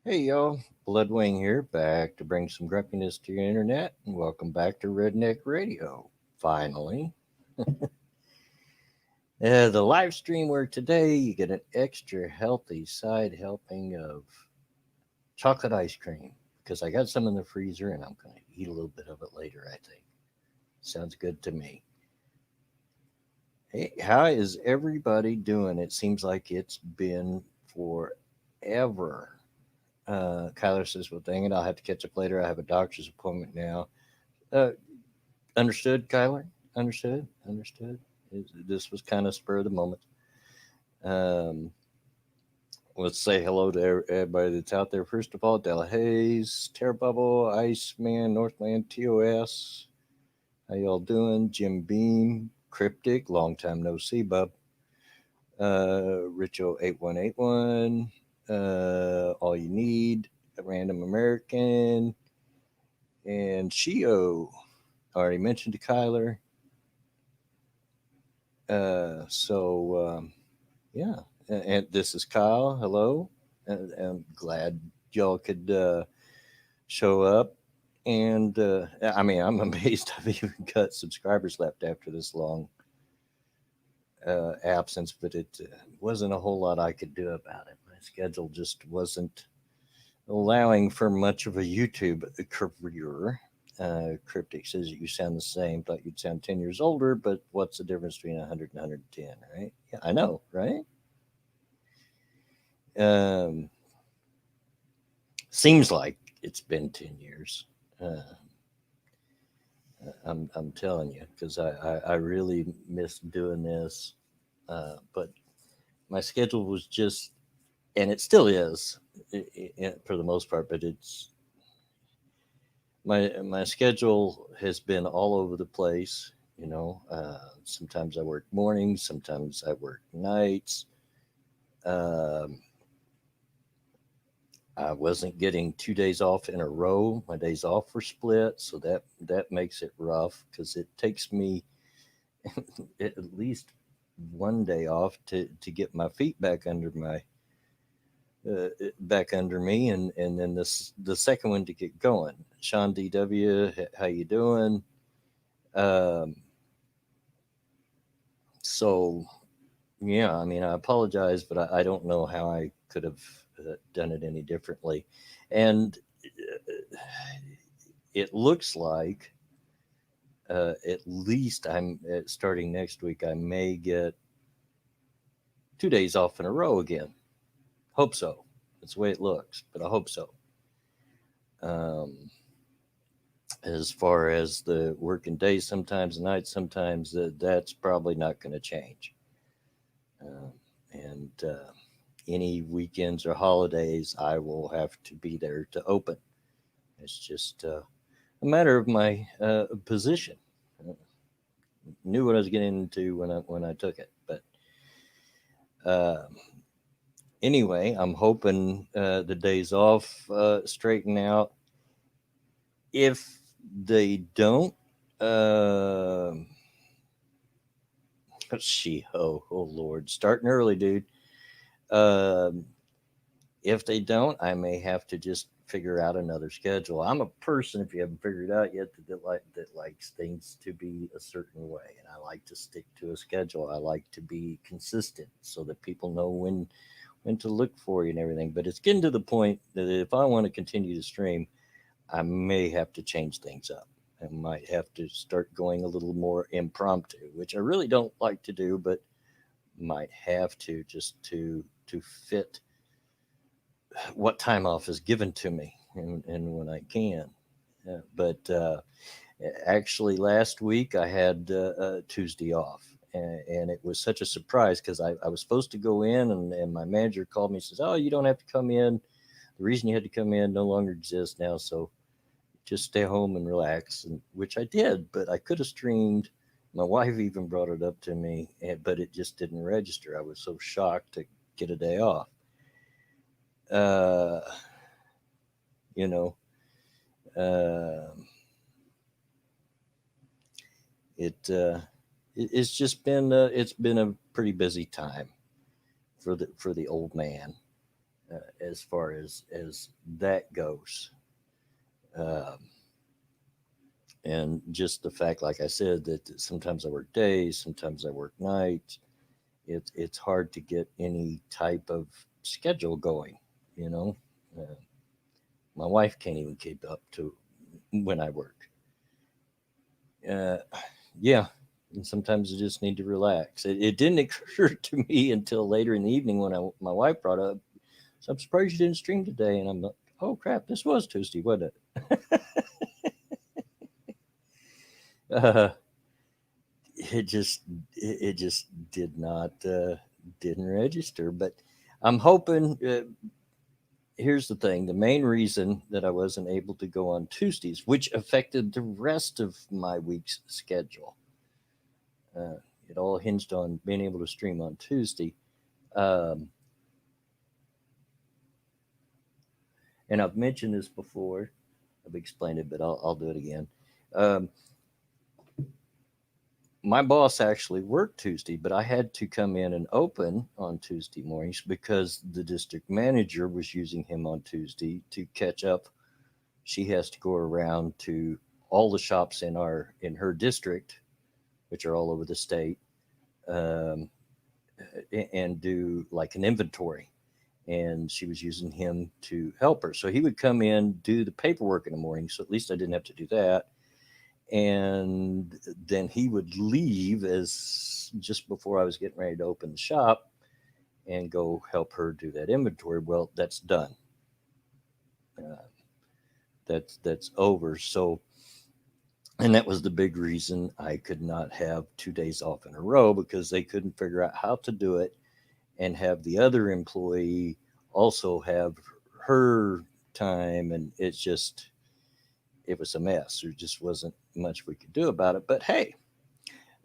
Hey y'all, Bloodwing here, back to bring some grumpiness to your internet, and welcome back to Redneck Radio. Finally, the live stream where today you get an extra healthy side helping of chocolate ice cream because I got some in the freezer and I'm going to eat a little bit of it later. I think sounds good to me. Hey, how is everybody doing? It seems like it's been forever. Kyler says, "Well, dang it, I'll have to catch up later. I have a doctor's appointment now." Uh, Understood, Kyler. Understood. Understood. This was kind of spur of the moment. Um, let's say hello to everybody that's out there. First of all, Della Hayes, Terra Bubble, Iceman, Northland, TOS. How y'all doing? Jim Beam, Cryptic, long time no see, bub. Richo8181, All You Need, a Random American, and Shio. Already mentioned to Kyler. Yeah, and this is Kyle. Hello, and I'm glad y'all could show up. And I mean, I'm amazed I've even got subscribers left after this long absence, but it wasn't a whole lot I could do about it. My schedule just wasn't allowing for much of a YouTube career. Cryptic says you sound the same. Thought you'd sound 10 years older, but what's the difference between 100 and 110, right? Yeah, I know, right? Um, Seems like it's been 10 years. Uh, I'm telling you, because I really miss doing this. But my schedule was just, and it still is for the most part, but it's my schedule has been all over the place. Sometimes I work mornings, sometimes I work nights. Um, I wasn't getting 2 days off in a row. My days off were split, so that makes it rough because it takes me at least one day off to get my feet back under me, and then this the second one to get going. Sean DW, how you doing? Um, so yeah, I mean, I apologize, but I don't know how I could have done it any differently, and it looks like at least I'm starting next week. I may get 2 days off in a row again. Hope so. That's the way it looks, but I hope so. Um, as far as the working days, sometimes nights, sometimes that's probably not going to change. Um, and any weekends or holidays, I will have to be there to open. It's just a matter of my position. Uh, Knew what I was getting into when I took it, but uh, anyway, I'm hoping the days off straighten out. If they don't, uh, oh Lord, starting early, dude. Um, if they don't, I may have to just figure out another schedule. I'm a person, if you haven't figured out yet, that likes things to be a certain way, and I like to stick to a schedule. I like to be consistent so that people know when to look for you and everything. But it's getting to the point that if I want to continue to stream, I may have to change things up. I might have to start going a little more impromptu, which I really don't like to do, but might have to just to fit what time off is given to me and when I can. But actually, last week I had Tuesday off, and it was such a surprise because I was supposed to go in, and my manager called me and says, "Oh, you don't have to come in. The reason you had to come in no longer exists now, so just stay home and relax," and which I did, but I could have streamed. My wife even brought it up to me, but it just didn't register. I was so shocked to get a day off. Uh, you know, uh, it, it's just been it's been a pretty busy time for the old man, as far as that goes. Um, and just the fact, like I said, that sometimes I work days, sometimes I work nights. It's hard to get any type of schedule going. You know, uh, my wife can't even keep up to when I work. Uh, yeah, and sometimes I just need to relax. It didn't occur to me until later in the evening when my wife brought up. So I'm surprised you didn't stream today, and I'm like, oh crap, this was Tuesday, wasn't it? uh, it just it just didn't register. But I'm hoping. Here's the thing: the main reason that I wasn't able to go on Tuesdays, which affected the rest of my week's schedule, uh, it all hinged on being able to stream on Tuesday. Um, and I've mentioned this before. I've explained it, but I'll do it again. Um, my boss actually worked Tuesday, but I had to come in and open on Tuesday mornings because the district manager was using him on Tuesday to catch up. She has to go around to all the shops in her district, which are all over the state, um, and do like an inventory. And she was using him to help her. So he would come in, do the paperwork in the morning. So at least I didn't have to do that. And then he would leave as just before I was getting ready to open the shop and go help her do that inventory. Well, that's done. Uh, that's over. So, and that was the big reason I could not have 2 days off in a row because they couldn't figure out how to do it and have the other employee also have her time. And it was a mess. There just wasn't much we could do about it. But hey,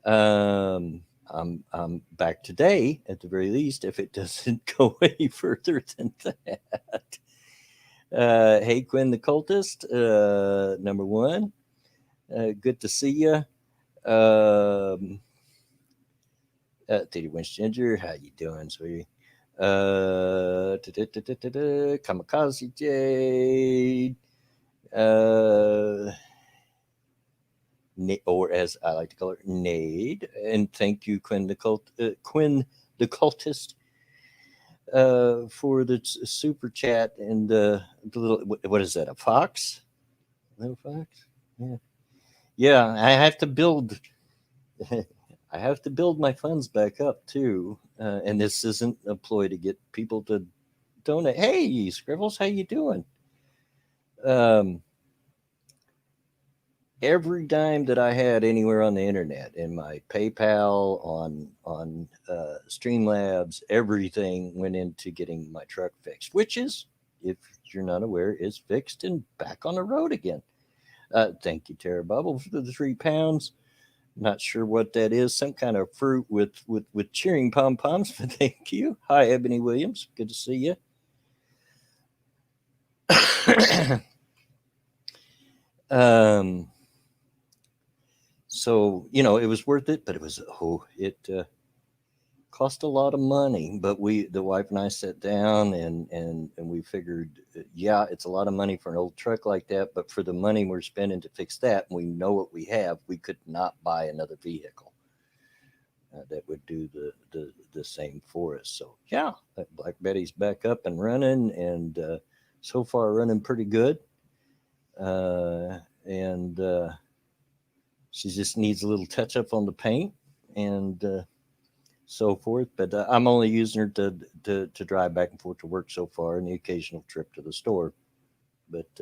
I'm back today at the very least if it doesn't go any further than that. Hey, Quinn the cultist, number one. Good to see you. Um, Teddy Winch Ginger, how you doing, sweetie? Kamikaze Jade. Uh, or as I like to call her, Nade. And thank you, Quinn the cultist, for the super chat and the little what is that? A fox? Little fox? Yeah, yeah. I have to build. I have to build my funds back up too. And this isn't a ploy to get people to donate. Hey, Scribbles, how you doing? Um, every dime that I had anywhere on the internet, in my PayPal, on Streamlabs, everything went into getting my truck fixed, which is, if you're not aware, is fixed and back on the road again. Thank you, Tara Bubble, for the £3. Not sure what that is. Some kind of fruit with cheering pom poms. But thank you. Hi, Ebony Williams. Good to see you. um, so it was worth it, but it cost a lot of money. But the wife and I sat down and we figured, yeah, it's a lot of money for an old truck like that, but for the money we're spending to fix that, and we know what we have, we could not buy another vehicle that would do the same for us. So yeah, that Black Betty's back up and running, and so far running pretty good. And she just needs a little touch up on the paint and so forth. But I'm only using her to drive back and forth to work so far, and the occasional trip to the store. But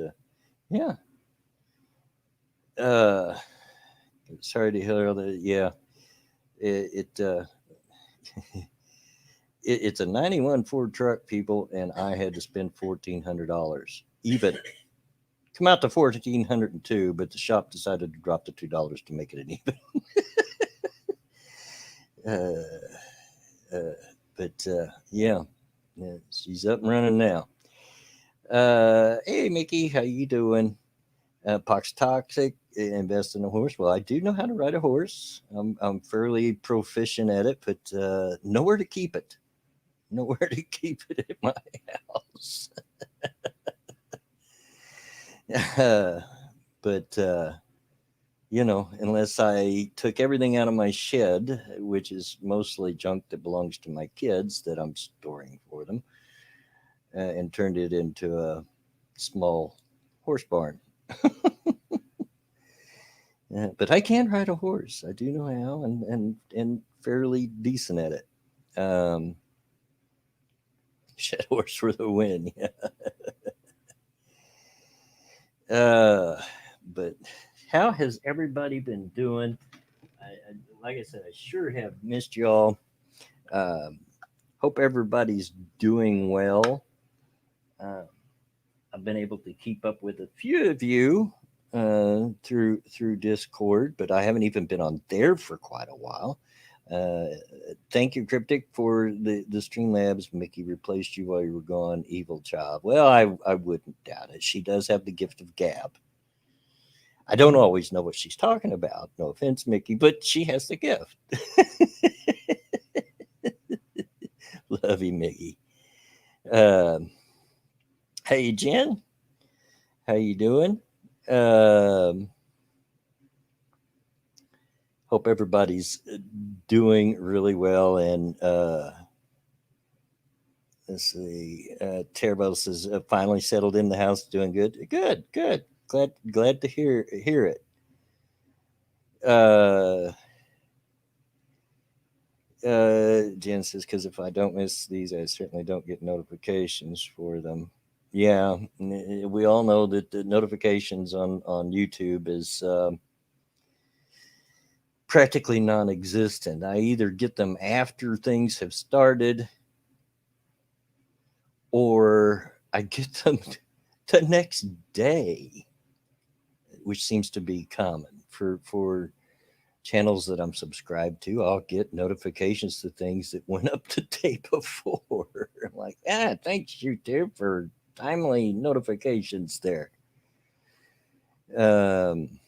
yeah, uh, sorry to hear that. Yeah, it it's a '91 Ford truck, people, and I had to spend $1,400 even. Come out to 1,402, but the shop decided to drop the $2 to make it an even. Uh, but yeah, yeah, she's up and running now. Hey, Mickey, how you doing? Pox Toxic, invest in a horse. Well, I do know how to ride a horse. I'm fairly proficient at it, but nowhere to keep it. Nowhere to keep it at my house. But unless I took everything out of my shed, which is mostly junk that belongs to my kids that I'm storing for them, and turned it into a small horse barn. But I can ride a horse. I do know how, and fairly decent at it. Um, Shed horse for the win. Yeah. But how has everybody been doing? Like I said, I sure have missed y'all. Um, Hope everybody's doing well. Uh, I've been able to keep up with a few of you through Discord, but I haven't even been on there for quite a while. Uh, Thank you, Cryptic, for the Streamlabs. Mickey replaced you while you were gone. Evil child. Well, I wouldn't doubt it. She does have the gift of gab. I don't always know what she's talking about. No offense, Mickey, but she has the gift. Love you, Mickey. Um, hey, Jen. How you doing? Um, Hope everybody's doing really well. And let's see. Terabel says finally settled in the house, doing good. Good, good. Glad to hear it. Uh, Jen says because if I don't miss these, I certainly don't get notifications for them. Yeah, we all know that the notifications on YouTube is practically non-existent. I either get them after things have started, or I get them the next day, which seems to be common for channels that I'm subscribed to. I'll get notifications to things that went up the day before. I'm like, thanks YouTube for timely notifications there. Um,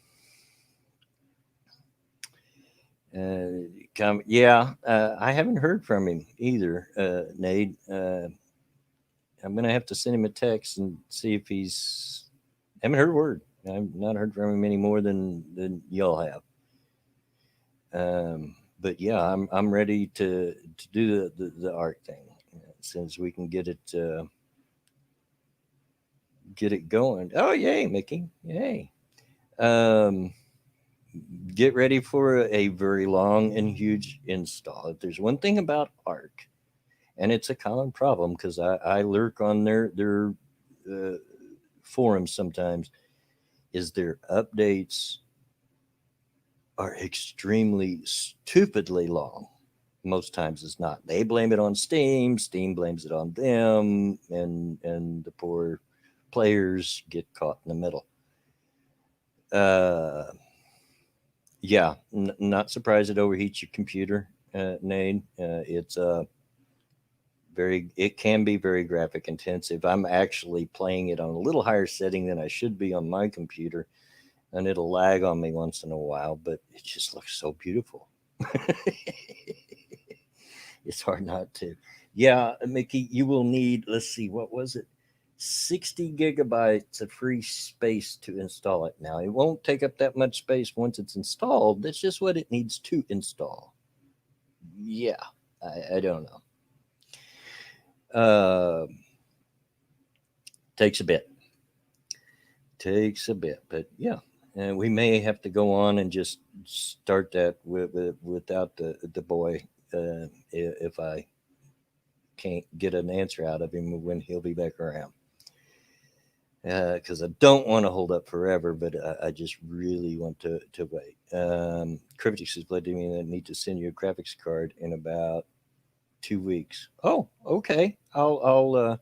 I haven't heard from him either, Nate. I'm gonna have to send him a text and see if he's. I haven't heard a word. I've not heard from him any more than y'all have. But yeah, I'm ready to do the art thing since we can get it going. Oh yay, Mickey! Yay! Um, get ready for a very long and huge install. If there's one thing about art, and it's a common problem because I lurk on their uh, forums sometimes, is their updates are extremely stupidly long. Most times it's not. They blame it on Steam. Steam blames it on them, and the poor players get caught in the middle. Uh, yeah, not surprised it overheats your computer, Nate. It can be very graphic intensive. I'm actually playing it on a little higher setting than I should be on my computer, and it'll lag on me once in a while, but it just looks so beautiful. It's hard not to. Yeah, Mickey, you will need, let's see, what was it? 60 gigabytes of free space to install it. Now, it won't take up that much space once it's installed. That's just what it needs to install. Yeah, I don't know. Uh, Takes a bit. Takes a bit, but yeah. And we may have to go on and just start that without the boy if I can't get an answer out of him when he'll be back around. Because I don't want to hold up forever, but I just really want to wait. Critics has played to me that I need to send you a graphics card in about 2 weeks. Oh, okay. I'll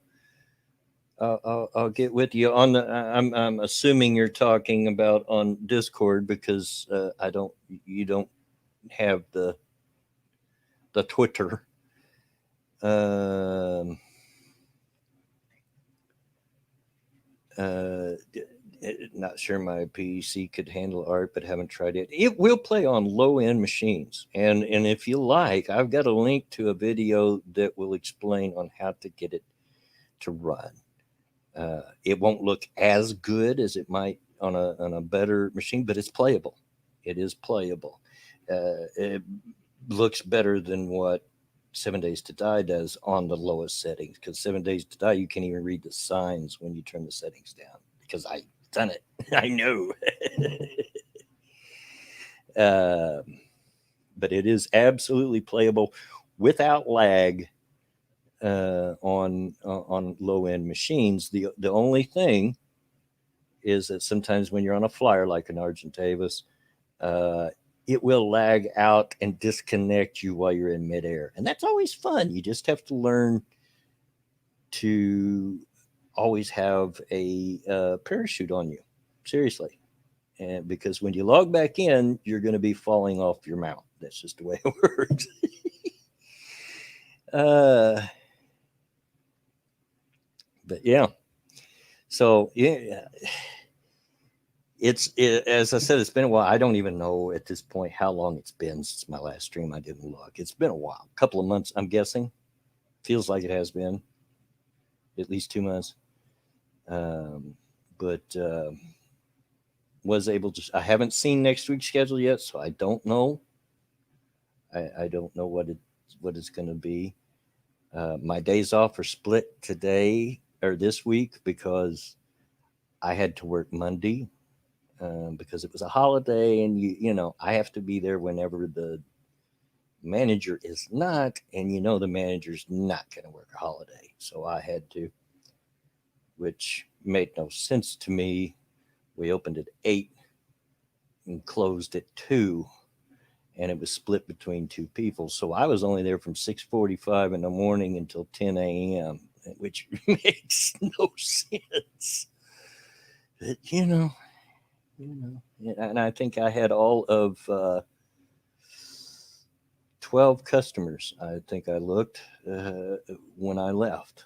get with you on the. I'm assuming you're talking about on Discord because I don't. You don't have the Twitter. Um, Not sure my PC could handle art, but haven't tried it. It will play on low end machines, and if you like, I've got a link to a video that will explain on how to get it to run. It won't look as good as it might on a better machine, but it's playable. It is playable. It looks better than what 7 Days to Die does on the lowest settings, because 7 Days to Die you can't even read the signs when you turn the settings down, because I done it. I know. uh, but it is absolutely playable without lag on low end machines. The only thing is that sometimes when you're on a flyer like an Argent Davis, uh, it will lag out and disconnect you while you're in midair, and that's always fun. You just have to learn to always have a parachute on you, seriously, and because when you log back in, you're going to be falling off your mount. That's just the way it works. uh, but yeah, so yeah, as I said, it's been a while. I don't even know at this point how long it's been since my last stream. I didn't look. It's been a while, a couple of months, I'm guessing. Feels like it has been at least 2 months. Um, but was able to. I haven't seen next week's schedule yet, so I don't know. I don't know what it's going to be. My days off are split today or this week because I had to work Monday because it was a holiday, and I have to be there whenever the manager is not, and the manager's not going to work a holiday, so I had to, which made no sense to me. We opened at 8 and closed at 2, and it was split between two people, so I was only there from 6:45 in the morning until 10 a.m., which makes no sense. But and I think I had all of 12 customers. I think I looked when I left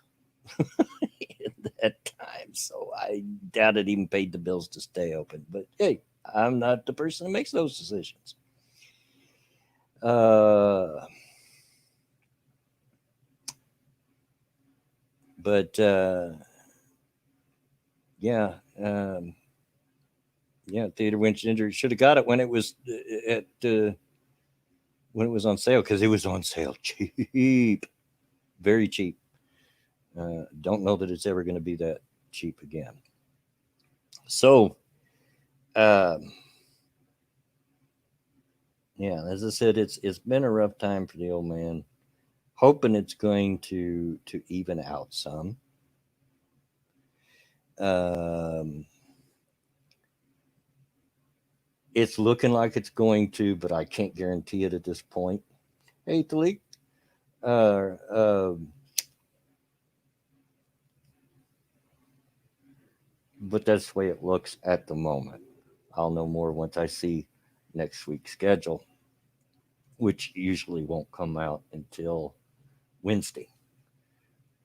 at that time. So I doubt it even paid the bills to stay open. But hey, I'm not the person that makes those decisions. Uh, but yeah, yeah, Theater Winch Ginger should have got it when it was at when it was on sale, because it was on sale cheap, very cheap. Don't know that it's ever going to be that cheap again. So, um, yeah, as I said, it's been a rough time for the old man. Hoping it's going to even out some. Um, it's looking like it's going to, but I can't guarantee it at this point. Hey, Talik. Uh, um but that's the way it looks at the moment. I'll know more once I see next week's schedule, which usually won't come out until Wednesday,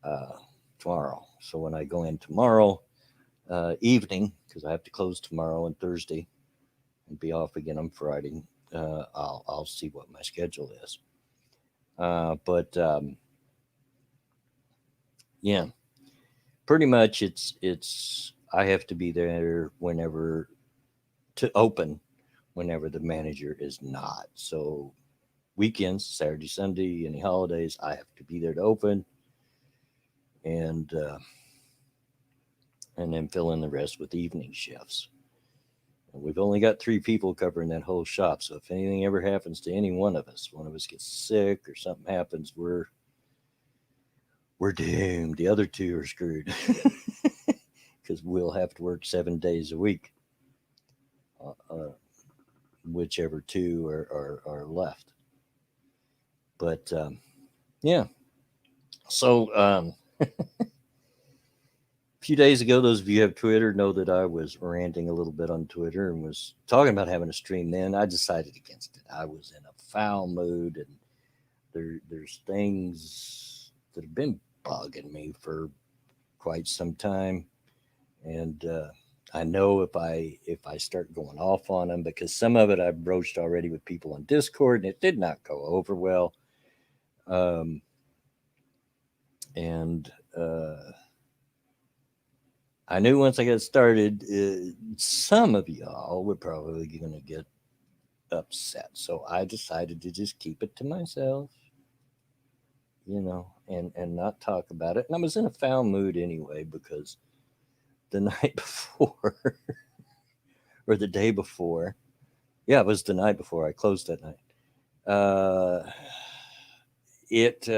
uh, tomorrow. So when I go in tomorrow evening, because I have to close tomorrow and Thursday and be off again on Friday, I'll see what my schedule is. But yeah, pretty much it's I have to be there whenever to open whenever the manager is not. So weekends, Saturday, Sunday, any holidays, I have to be there to open, and and then fill in the rest with evening shifts. And we've only got 3 people covering that whole shop, so if anything ever happens to any one of us gets sick or something happens, we're doomed. The other 2 are screwed because we'll have to work 7 days a week, whichever 2 are left. But yeah, so a few days ago, those of you who have Twitter know that I was ranting a little bit on Twitter and was talking about having a stream. Then I decided against it. I was in a foul mood, and there's things that have been bugging me for quite some time, and I know if I start going off on them, because some of it I've broached already with people on Discord, and it did not go over well. Um, and I knew once I got started, some of y'all were probably going to get upset. So I decided to just keep it to myself, and not talk about it. And I was in a foul mood anyway because the night before or the day before, yeah, it was the night before I closed that night. Uh, it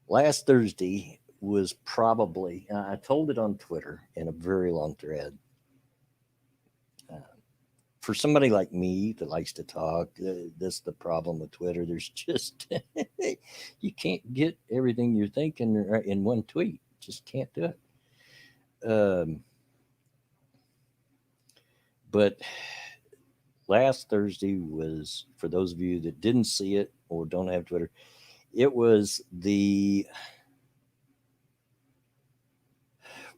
Last Thursday was probably, I told it on Twitter in a very long thread. Uh, for somebody like me that likes to talk, that's the problem with Twitter. There's just, you can't get everything you're thinking in one tweet. Just can't do it. Um, but last Thursday was, for those of you that didn't see it or don't have Twitter, it was the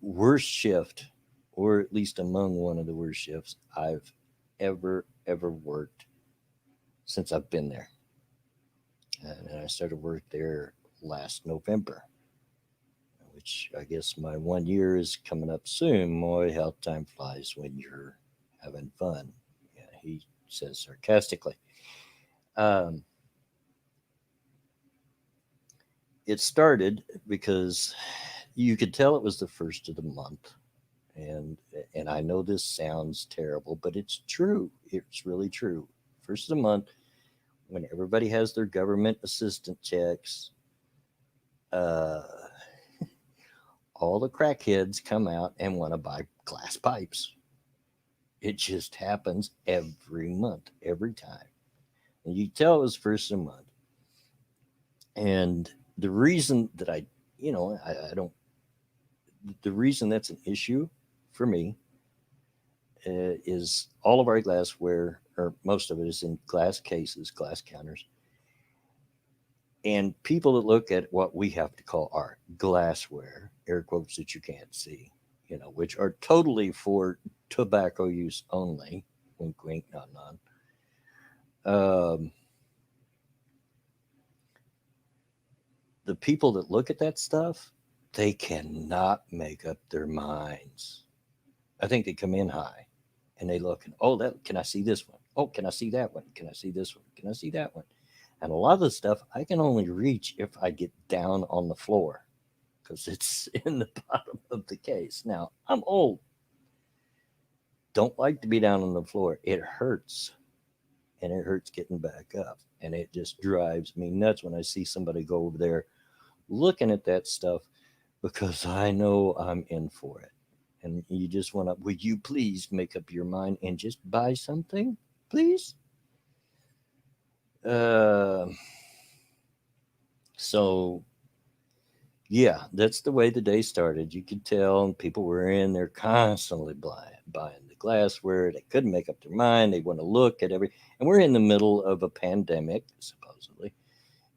worst shift, or at least among one of the worst shifts I've ever worked since I've been there. And I started work there last November, which I guess my 1 year is coming up soon. Boy, how time flies when you're having fun. Yeah, he says sarcastically. Um, it started because you could tell it was the first of the month, and I know this sounds terrible, but it's true. It's really true. First of the month, when everybody has their government assistant checks, uh, all the crackheads come out and want to buy glass pipes. It just happens every month, every time. And you tell it was first of the month. And the reason that I don't, the reason that's an issue for me is all of our glassware, or most of it, is in glass cases, glass counters. And people that look at what we have to call our glassware, air quotes that you can't see, which are totally for tobacco use only, wink, wink, nod, nod. The people that look at that stuff, they cannot make up their minds. I think they come in high and they look and, oh, that, can I see this one? Oh, can I see that one? Can I see this one? Can I see that one? And a lot of the stuff I can only reach if I get down on the floor because it's in the bottom of the case. Now, I'm old. Don't like to be down on the floor. It hurts. And it hurts getting back up. And it just drives me nuts when I see somebody go over there looking at that stuff because I know I'm in for it. And you just want to, would you please make up your mind and just buy something, please? Uh, so yeah, that's the way the day started. You could tell people were in there constantly buying the glassware. They couldn't make up their mind. They want to look at and we're in the middle of a pandemic, supposedly,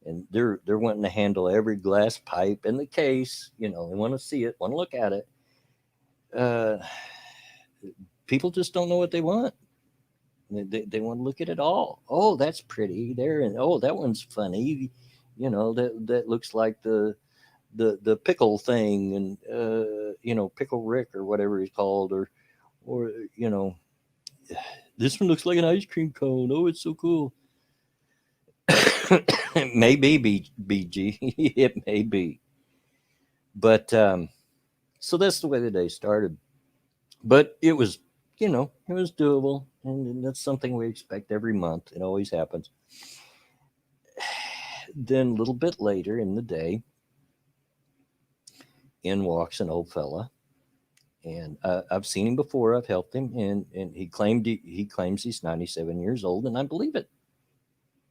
and they're wanting to handle every glass pipe in the case. They want to see it, want to look at it. Uh, People just don't know what they want. They want to look at it all. Oh, that's pretty there, and oh, that one's funny. That looks like the pickle thing, and pickle Rick or whatever he's called, or this one looks like an ice cream cone. Oh, it's so cool. It may be BG. It may be, but so that's the way the day started. But it was doable, and that's something we expect every month. It always happens. Then a little bit later in the day, in walks an old fella, and I've seen him before. I've helped him, and he claims he's 97 years old, and I believe it.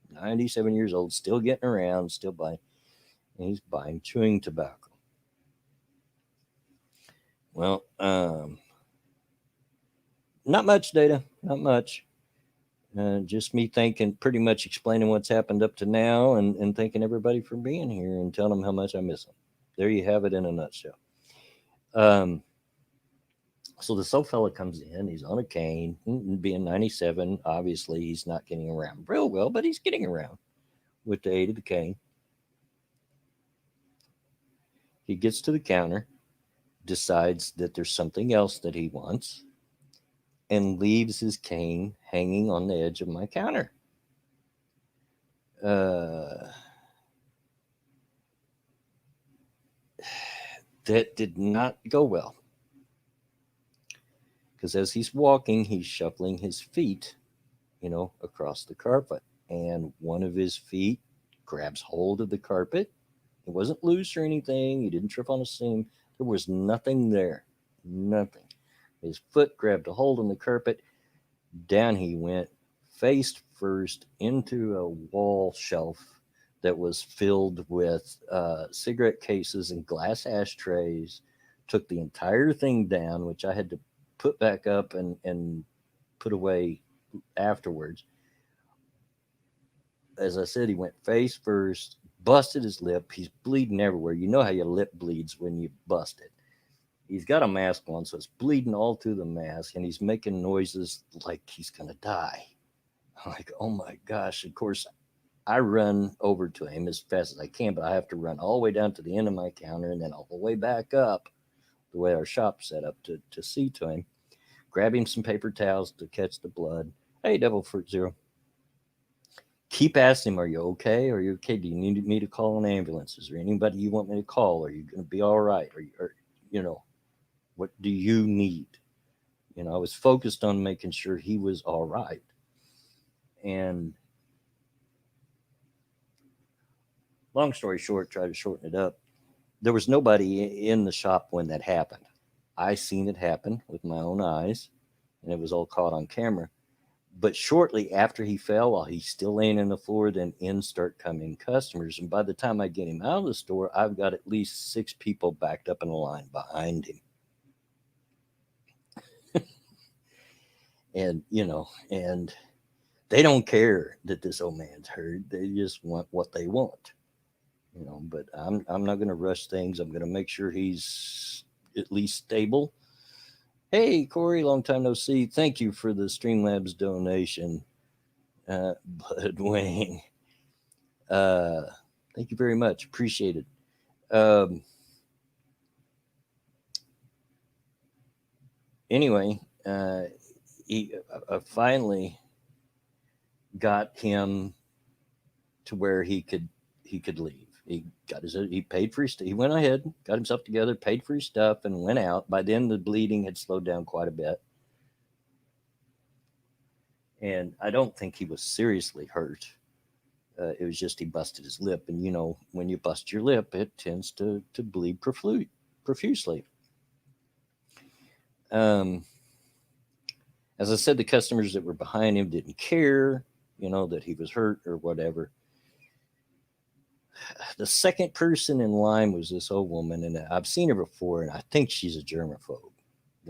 97 years old, still getting around, still buying, and he's buying chewing tobacco. Well, not much data, not much. Just me thinking, pretty much explaining what's happened up to now, and thanking everybody for being here and telling them how much I miss them. There you have it in a nutshell. Um, So the old fella comes in. He's on a cane, being 97. Obviously, he's not getting around real well, but he's getting around with the aid of the cane. He gets to the counter, decides that there's something else that he wants and leaves his cane hanging on the edge of my counter. Uh, that did not go well because as he's walking, he's shuffling his feet, across the carpet. And one of his feet grabs hold of the carpet. It wasn't loose or anything. He didn't trip on a seam. There was nothing there. Nothing. His foot grabbed a hold on the carpet. Down he went, face first into a wall shelf that was filled with cigarette cases and glass ashtrays. Took the entire thing down, which I had to put back up and put away afterwards. As I said, he went face first, busted his lip. He's bleeding everywhere. You know how your lip bleeds when you bust it. He's got a mask on, so it's bleeding all through the mask, and he's making noises like he's going to die. I'm like, oh my gosh. Of course, I run over to him as fast as I can, but I have to run all the way down to the end of my counter and then all the way back up the way our shop's set up to see to him. Grab him some paper towels to catch the blood. Hey, Devil Fruit Zero. Keep asking him, are you okay? Are you okay? Do you need me to call an ambulance? Is there anybody you want me to call? Are you going to be all right? What do you need? I was focused on making sure he was all right. And long story short, try to shorten it up. There was nobody in the shop when that happened. I seen it happen with my own eyes, and it was all caught on camera. But shortly after he fell, while he's still laying on the floor, then in start coming customers. And by the time I get him out of the store, I've got at least 6 people backed up in a line behind him. And they don't care that this old man's hurt. They just want what they want. But I'm not going to rush things. I'm going to make sure he's at least stable. Hey, Corey, long time no see. Thank you for the Streamlabs donation, Bud Wayne. Thank you very much. Appreciate it. Anyway, he finally got him to where he could leave. He paid for his. He went ahead, got himself together, paid for his stuff, and went out. By then, the bleeding had slowed down quite a bit, and I don't think he was seriously hurt. It was just he busted his lip, and when you bust your lip, it tends to bleed profusely. As I said, the customers that were behind him didn't care, that he was hurt or whatever. The second person in line was this old woman, and I've seen her before, and I think she's a germaphobe.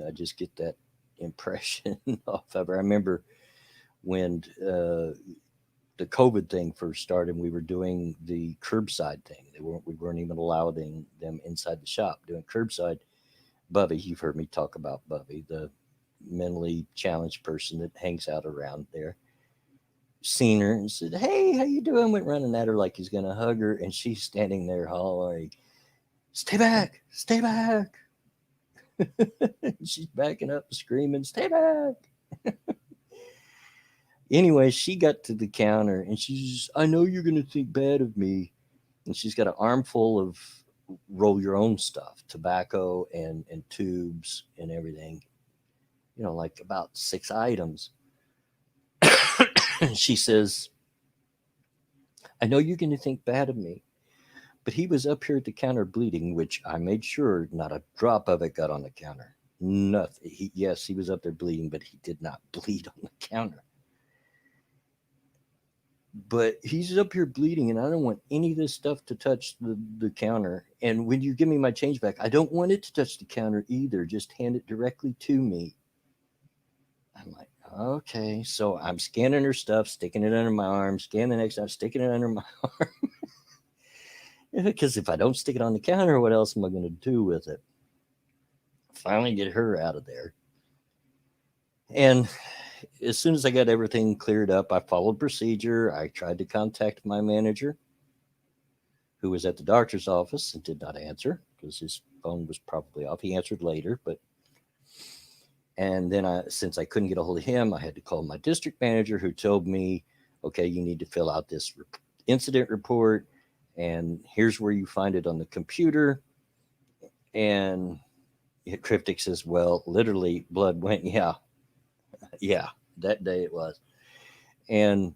I just get that impression off of her. I remember when the COVID thing first started, we were doing the curbside thing. We weren't even allowing them inside the shop doing curbside. Bubby, you've heard me talk about Bubby, the mentally challenged person that hangs out around there. Seen her and said, "Hey, how you doing?" Went running at her like he's gonna hug her, and she's standing there hollering, "Stay back, stay back!" She's backing up, screaming, "Stay back!" Anyway, she got to the counter and she's, "I know you're gonna think bad of me," and she's got an armful of roll your own stuff, tobacco and tubes and everything. Like about 6 items. She says, "I know you're going to think bad of me, but he was up here at the counter bleeding," which I made sure not a drop of it got on the counter. Nothing. Yes, he was up there bleeding, but he did not bleed on the counter. But he's up here bleeding, and I don't want any of this stuff to touch the counter. And when you give me my change back, I don't want it to touch the counter either. Just hand it directly to me. I'm like, okay. So I'm scanning her stuff, sticking it under my arm, scan the next time, sticking it under my arm. Because if I don't stick it on the counter, what else am I going to do with it? Finally get her out of there. And as soon as I got everything cleared up, I followed procedure. I tried to contact my manager, who was at the doctor's office and did not answer because his phone was probably off. He answered later, but and then since I couldn't get a hold of him, I had to call my district manager, who told me, "Okay, you need to fill out this incident report, and here's where you find it on the computer." And Cryptic says, "Well, literally, blood went, yeah, yeah, that day it was." And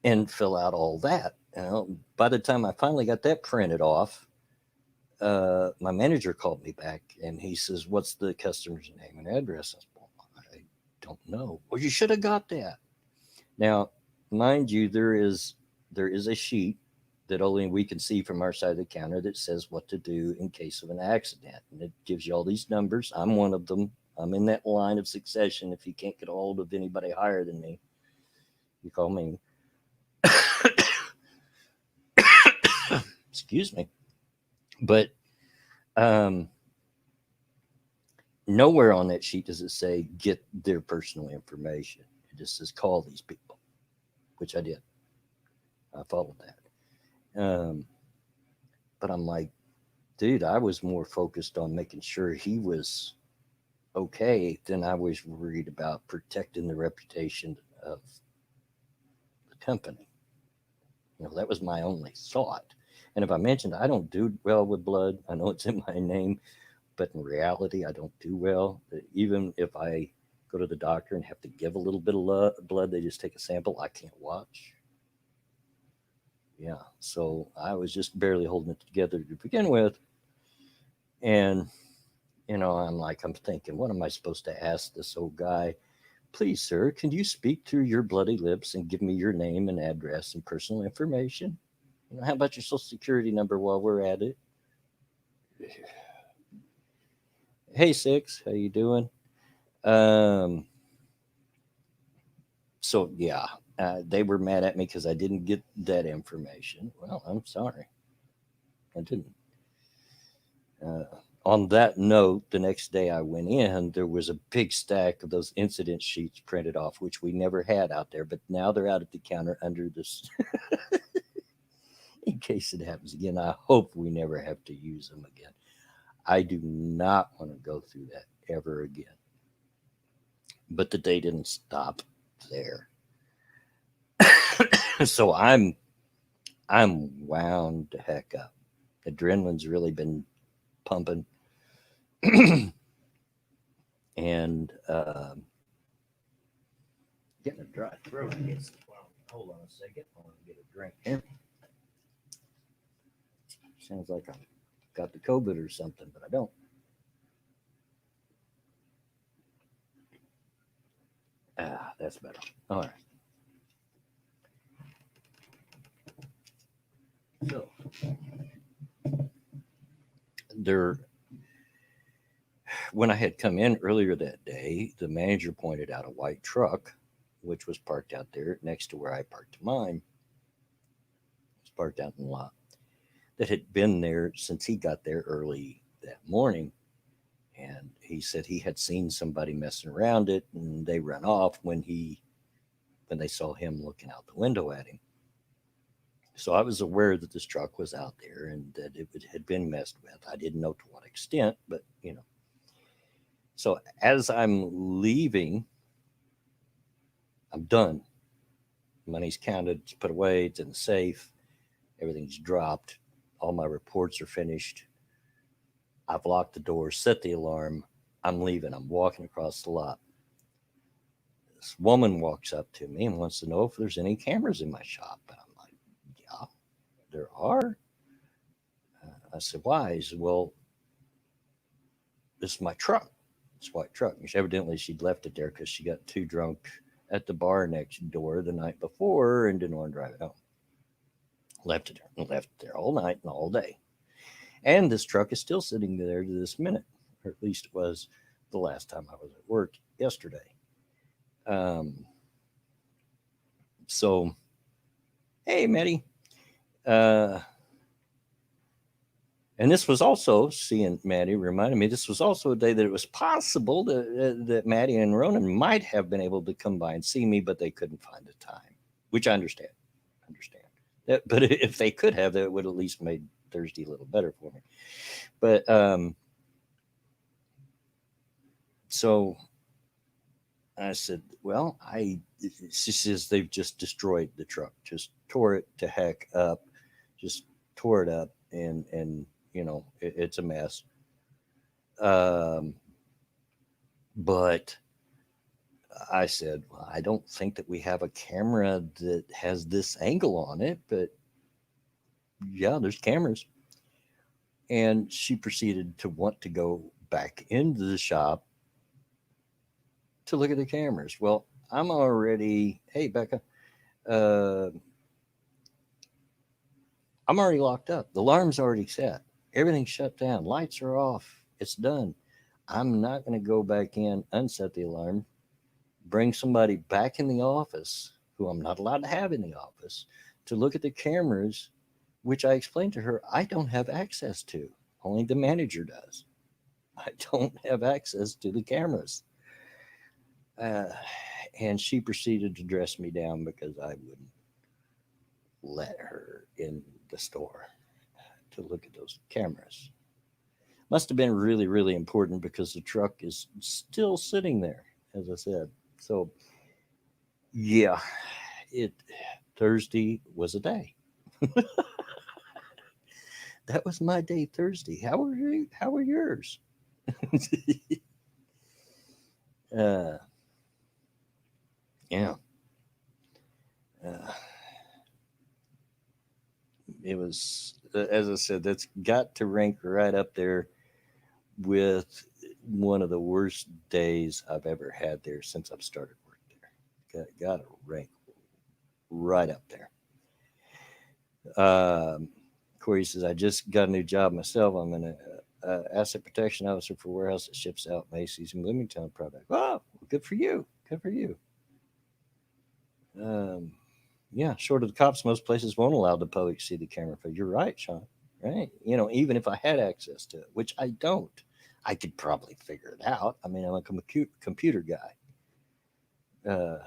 and fill out all that. By the time I finally got that printed off, my manager called me back and he says, "What's the customer's name and address?" I said, "Well, I don't know." "Well, you should have got that." Now, mind you, there is a sheet that only we can see from our side of the counter that says what to do in case of an accident, and it gives you all these numbers. I'm one of them. I'm in that line of succession. If you can't get a hold of anybody higher than me, you call me. Excuse me. But nowhere on that sheet does it say get their personal information. It just says call these people, which I did. I followed that. But I'm like, dude, I was more focused on making sure he was okay than I was worried about protecting the reputation of the company. That was my only thought. And if I mentioned I don't do well with blood, I know it's in my name, but in reality, I don't do well. Even if I go to the doctor and have to give a little bit of blood, they just take a sample. I can't watch. Yeah, so I was just barely holding it together to begin with. And, I'm thinking, what am I supposed to ask this old guy? "Please, sir, can you speak through your bloody lips and give me your name and address and personal information? How about your social security number while we're at it?" "Hey, Six, how you doing?" Um, so yeah, they were mad at me because I didn't get that information. Well, I'm sorry, I didn't. Uh, on that note, the next day I went in, there was a big stack of those incident sheets printed off, which we never had out there, but now they're out at the counter under this in case it happens again. I hope we never have to use them again. I do not want to go through that ever again. But the day didn't stop there. So I'm wound the heck up. Adrenaline's really been pumping. And getting a dry throat. Hold on a second. I want to get a drink here. Sounds like I've got the COVID or something, but I don't. That's better. All right. So there, when I had come in earlier that day, the manager pointed out a white truck, which was parked out there next to where I parked mine. It was parked out in the lot that had been there since he got there early that morning. And he said he had seen somebody messing around it, and they ran off when they saw him looking out the window at him. So I was aware that this truck was out there and that it had been messed with. I didn't know to what extent, but So as I'm leaving, I'm done. Money's counted, it's put away, it's in the safe, everything's dropped, all my reports are finished. I've locked the door, set the alarm. I'm leaving. I'm walking across the lot. This woman walks up to me and wants to know if there's any cameras in my shop. And I'm like, yeah, there are. I said, why? He said, well, this is my truck. It's a white truck. And evidently she'd left it there because she got too drunk at the bar next door the night before and didn't want to drive it home. Left it there all night and all day. And this truck is still sitting there to this minute, or at least it was the last time I was at work yesterday. So, hey, Maddie. And this was also, seeing Maddie reminded me, this was also a day that it was possible that Maddie and Ronan might have been able to come by and see me, but they couldn't find the time, which I understand. understand that. But if they could have, that would at least made Thursday a little better for me. But so I said, well, she says they've just destroyed the truck, just tore it to heck up, just tore it up, and it's a mess. Um, but I said, well, I don't think that we have a camera that has this angle on it, but yeah, there's cameras. And she proceeded to want to go back into the shop to look at the cameras. Well, I'm already, hey, Becca, uh, I'm already locked up. The alarm's already set. Everything's shut down. Lights are off. It's done. I'm not going to go back in, unset the alarm, bring somebody back in the office who I'm not allowed to have in the office to look at the cameras, which I explained to her I don't have access to. Only the manager does. I don't have access to the cameras. Uh, and she proceeded to dress me down because I wouldn't let her in the store to look at those cameras. Must have been really, really important because the truck is still sitting there, as I said. So, yeah, it Thursday was a day. That was my day Thursday. How were you? How were yours? uh, yeah, uh, it was. As I said, that's got to rank right up there with one of the worst days I've ever had there since I've started work there. Got to rank right up there. Corey says, I just got a new job myself. I'm an asset protection officer for a warehouse that ships out Macy's and Bloomington product. Oh, good for you. Good for you. Um, yeah, short of the cops, most places won't allow the public to see the camera. But you're right, Sean. Right? Even if I had access to it, which I don't, I could probably figure it out. I mean, I'm a computer guy. Uh,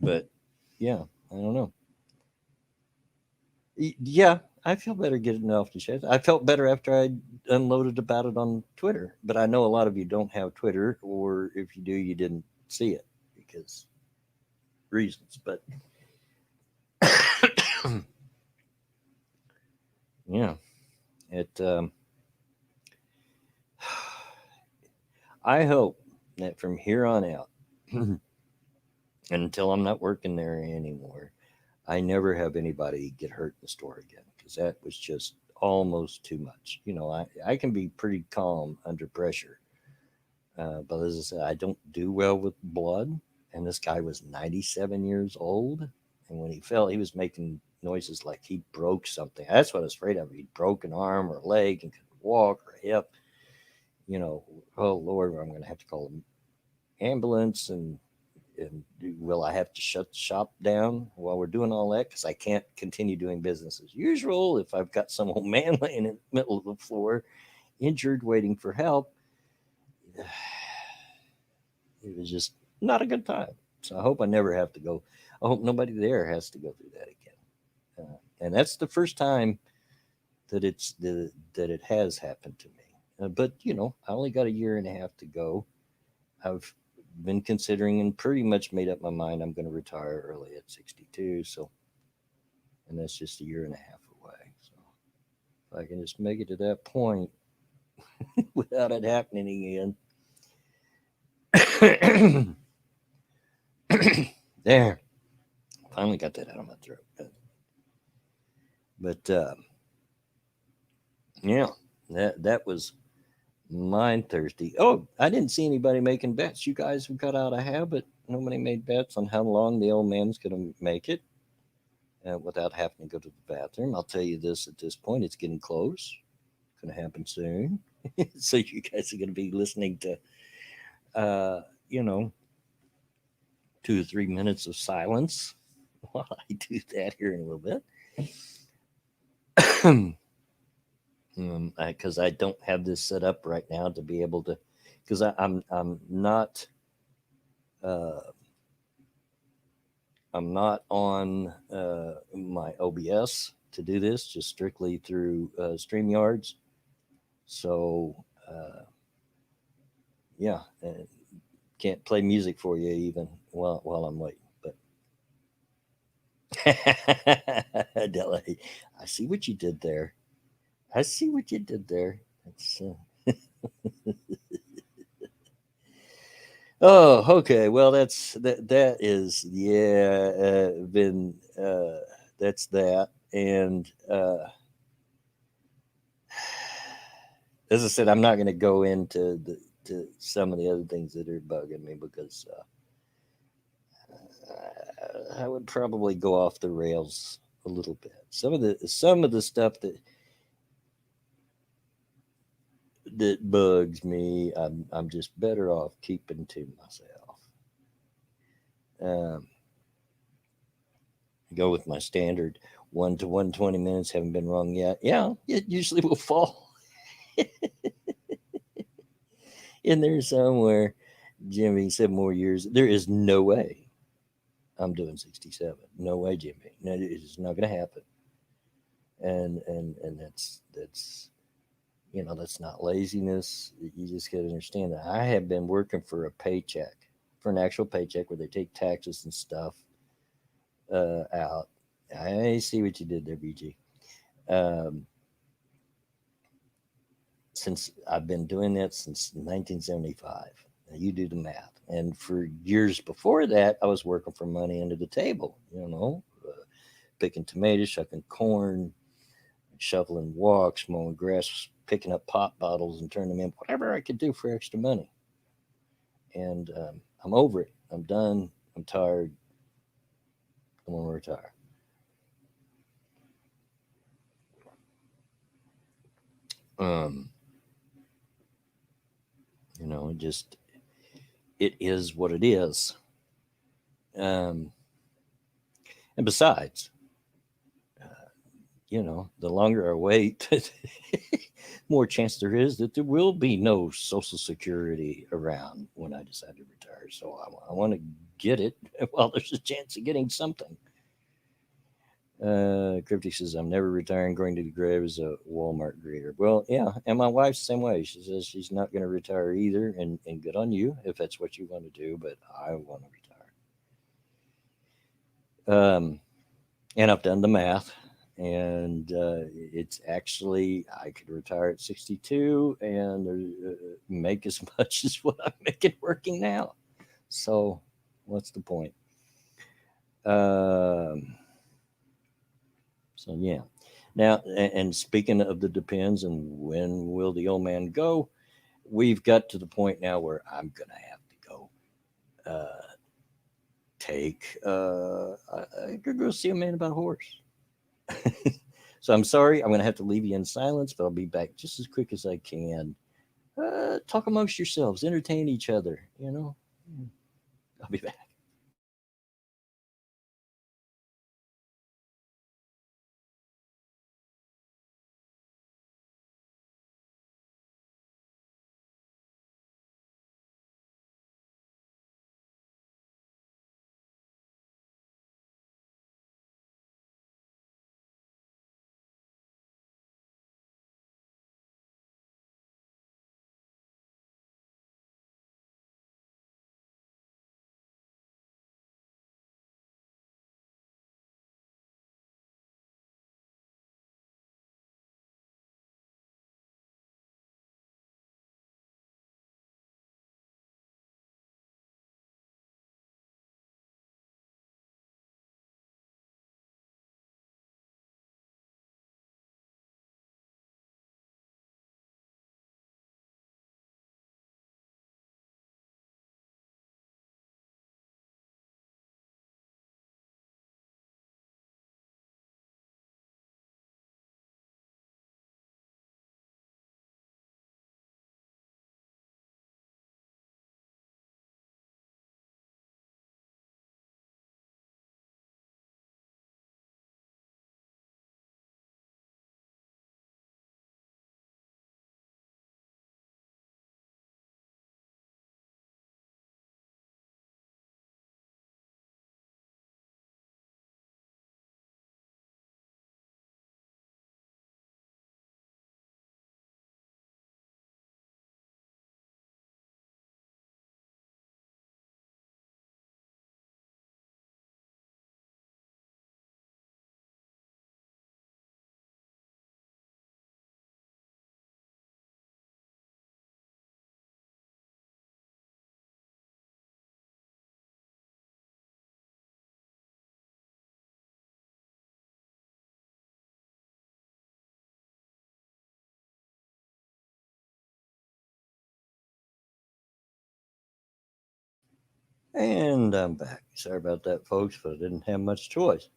but yeah, I don't know. Yeah, I feel better getting it off the chest. I felt better after I unloaded about it on Twitter, but I know a lot of you don't have Twitter, or if you do, you didn't see it because reasons. But yeah, it. I hope that from here on out, until I'm not working there anymore, I never have anybody get hurt in the store again because that was just almost too much. I can be pretty calm under pressure. But as I said, I don't do well with blood. And this guy was 97 years old. And when he fell, he was making noises like he broke something. That's what I was afraid of. He broke an arm or a leg and couldn't walk or a hip. Oh Lord, I'm going to have to call an ambulance and will I have to shut the shop down while we're doing all that? Because I can't continue doing business as usual if I've got some old man laying in the middle of the floor, injured, waiting for help. It was just not a good time. So I hope I never have to go. I hope nobody there has to go through that again. And that's the first time that it has happened to me. But I only got a year and a half to go. I've been considering and pretty much made up my mind I'm going to retire early at 62. So, and that's just a year and a half away. So if I can just make it to that point without it happening again. There, finally got that out of my throat. But yeah, that was mine Thursday. Oh, I didn't see anybody making bets. You guys have got out of habit. Nobody made bets on how long the old man's going to make it without having to go to the bathroom. I'll tell you this at this point, it's getting close. It's going to happen soon. So you guys are going to be listening to, uh, you know, 2 or 3 minutes of silence while I do that here in a little bit. Because I don't have this set up right now to be able to, because I'm not I'm not on my OBS to do this, just strictly through StreamYards. So, yeah, can't play music for you even while I'm waiting. But Delay, I see what you did there. I see what you did there. It's, oh, okay. Well, that is been that's that, and as I said, I'm not going to go into to some of the other things that are bugging me because I would probably go off the rails a little bit. Some of the stuff that bugs me, I'm just better off keeping to myself. Um, go with my standard 1 to 120 minutes. Haven't been wrong yet. Yeah, it usually will fall in there somewhere. Jimmy, 7 more years. There is no way I'm doing 67. No way, Jimmy. No, it's not going to happen. And that's that's not laziness. You just got to understand that I have been working for a paycheck, for an actual paycheck where they take taxes and stuff out. I see what you did there, BG. Um, since I've been doing that since 1975. Now you do the math. And for years before that, I was working for money under the table, picking tomatoes, shucking corn, shoveling walks, mowing grass, picking up pop bottles and turning them in, whatever I could do for extra money. And I'm over it. I'm done. I'm tired. I want to retire. Um, just it is what it is. Um, and besides, the longer I wait, more chance there is that there will be no Social Security around when I decide to retire. So I want to get it while there's a chance of getting something. Cryptic says, I'm never retiring, going to the grave as a Walmart greeter. Well, yeah, and my wife's the same way. She says she's not going to retire either, and good on you if that's what you want to do, but I want to retire. And I've done the math, and it's actually, I could retire at 62 and make as much as what I'm making working now. So, what's the point? Um, so, yeah. Now, and speaking of the depends and when will the old man go, we've got to the point now where I'm going to have to go take, I could go see a man about a horse. So I'm sorry, I'm going to have to leave you in silence, but I'll be back just as quick as I can. Talk amongst yourselves, entertain each other, I'll be back. And I'm back. Sorry about that, folks, but I didn't have much choice.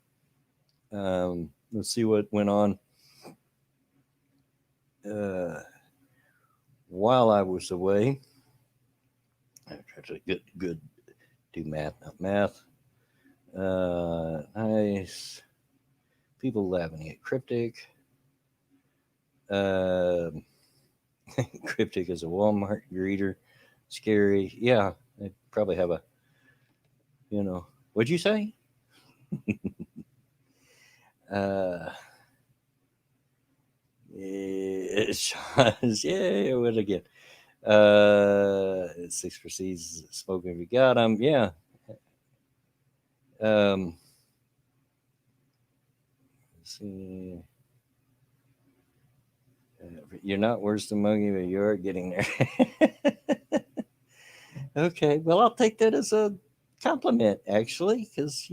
Let's see what went on uh, while I was away. That's a good do math, not math. Nice. People laughing at cryptic. Um Cryptic is a Walmart greeter. Scary. Yeah, they probably have a, what'd you say? Uh, yeah, yeah, what again? Six proceeds smoking if you got them. Yeah. Um, let's see. You're not worse than monkey, but you're getting there. Okay, well, I'll take that as a compliment, actually, because,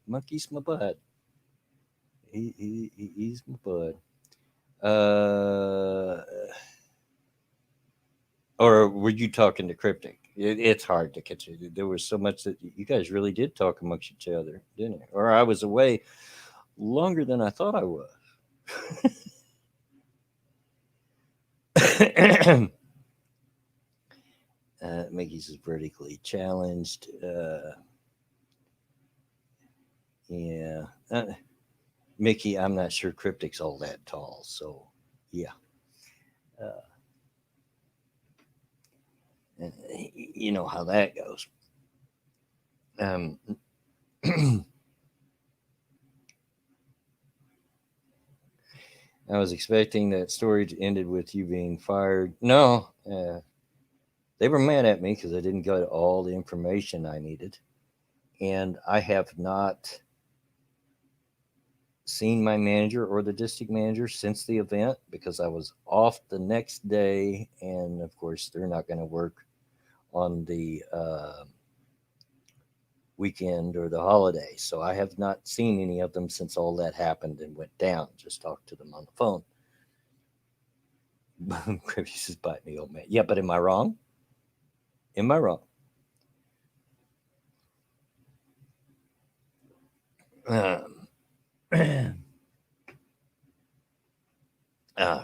monkey's my bud. He's my bud. Uh, or were you talking to Cryptic? It's hard to catch it. There was so much that you guys really did talk amongst each other, didn't you? Or I was away longer than I thought I was. Mickey's is vertically challenged. Yeah. Mickey, I'm not sure Cryptic's all that tall. So, yeah. Uh, you know how that goes. Um, I was expecting that story to ended with you being fired. No, they were mad at me because I didn't get all the information I needed. And I have not seen my manager or the district manager since the event because I was off the next day. And of course, they're not going to work on the weekend or the holiday. So I have not seen any of them since all that happened and went down. Just talked to them on the phone. Grievous is biting me, old man. Yeah, but am I wrong? Am I wrong? Um,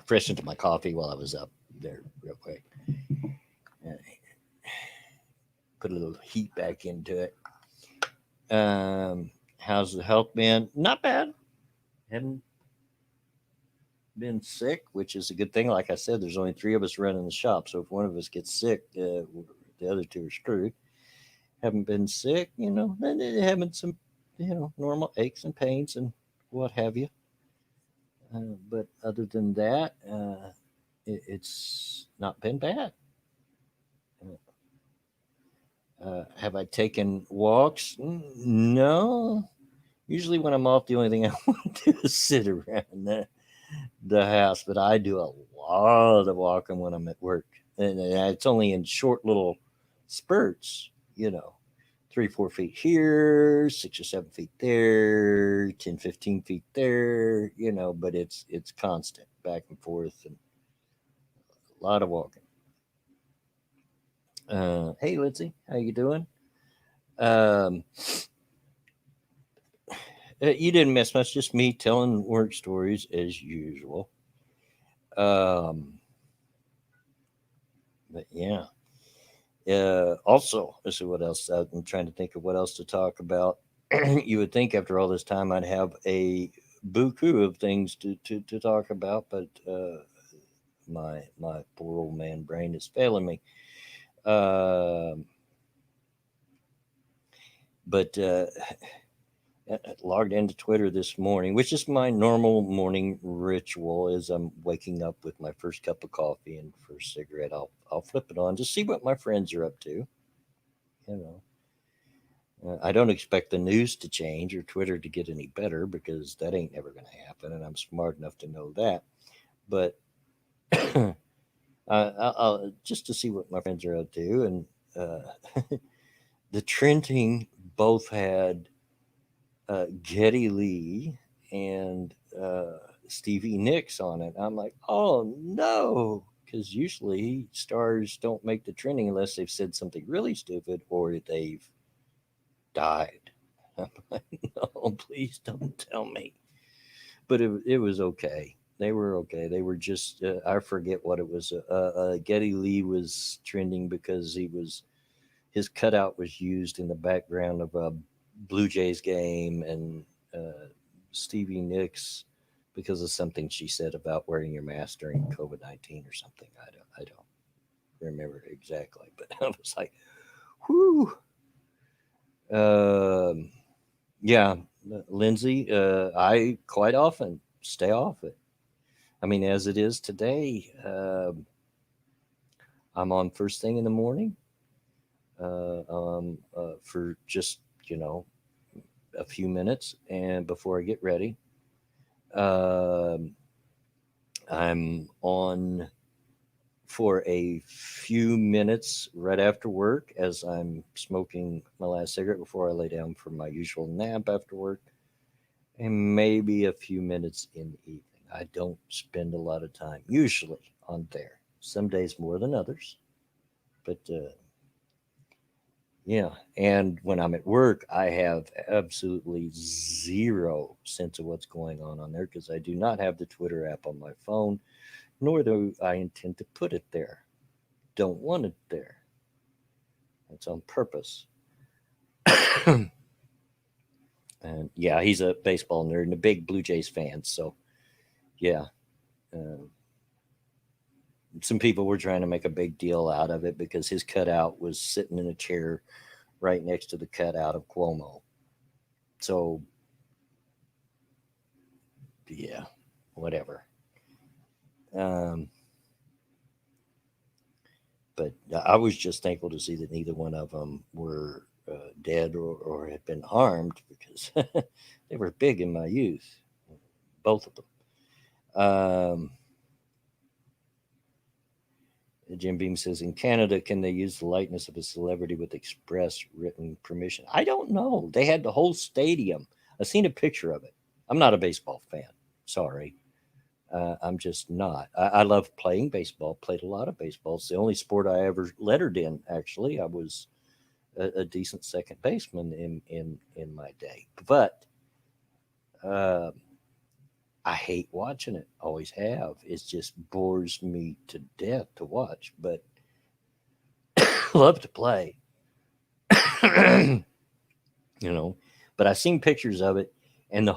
fresh into my coffee while I was up there, real quick. Uh, Put a little heat back into it. How's the health been? Not bad. Haven't been sick, which is a good thing. Like I said, there's only three of us running the shop, so if one of us gets sick, the other two are screwed. Haven't been sick, having some, normal aches and pains and what have you. But other than that, it's not been bad. Have I taken walks? No. Usually, when I'm off, the only thing I want to do is sit around the house. But I do a lot of walking when I'm at work, and it's only in short little spurts. 3, 4 feet here, 6 or 7 feet there, 10, 15 feet there. But it's constant back and forth and a lot of walking. Hey, Lindsay, how you doing? Um, you didn't miss much, just me telling work stories as usual. Um, but yeah. Also, let's see what else. I'm trying to think of what else to talk about. You would think after all this time I'd have a buku of things to talk about, but my poor old man brain is failing me. Um but logged into Twitter this morning, which is my normal morning ritual. As I'm waking up with my first cup of coffee and first cigarette, I'll flip it on to see what my friends are up to. You I don't expect the news to change or Twitter to get any better because that ain't never going to happen, and I'm smart enough to know that. But just to see what my friends are up to, and the trending both had Getty Lee and Stevie Nicks on it. I'm like, oh no. because usually stars don't make the trending unless they've said something really stupid or they've died. I'm like, no, please don't tell me. But it was okay. They were okay. They were just I forget what it was. Getty Lee was trending because his cutout was used in the background of a Blue Jays game, and Stevie Nicks because of something she said about wearing your mask during COVID-19 or something. I don't remember exactly, but I was like, whoo. Um, yeah, Lindsay, I quite often stay off it. I mean, as it is today, I'm on first thing in the morning for just, you know, a few minutes and before I get ready. Um, I'm on for a few minutes right after work as I'm smoking my last cigarette before I lay down for my usual nap after work, and maybe a few minutes in the evening. I don't spend a lot of time usually on there. Some days more than others, but yeah. And when I'm at work, I have absolutely zero sense of what's going on there because I do not have the Twitter app on my phone, nor do I intend to put it there. Don't want it there. It's on purpose. And yeah, he's a baseball nerd and a big Blue Jays fan. So yeah, uh, some people were trying to make a big deal out of it because his cutout was sitting in a chair right next to the cutout of Cuomo. So yeah, whatever. Um, but I was just thankful to see that neither one of them were dead or had been harmed because they were big in my youth, both of them. Jim Beam says, in Canada, can they use the likeness of a celebrity with express written permission? I don't know. They had the whole stadium. I've seen a picture of it. I'm not a baseball fan. Sorry. I'm just not. I love playing baseball, played a lot of baseball. It's the only sport I ever lettered in, actually. I was a decent second baseman in my day. But uh, I hate watching it. Always have. It just bores me to death to watch. But love to play. you know. But I've seen pictures of it, and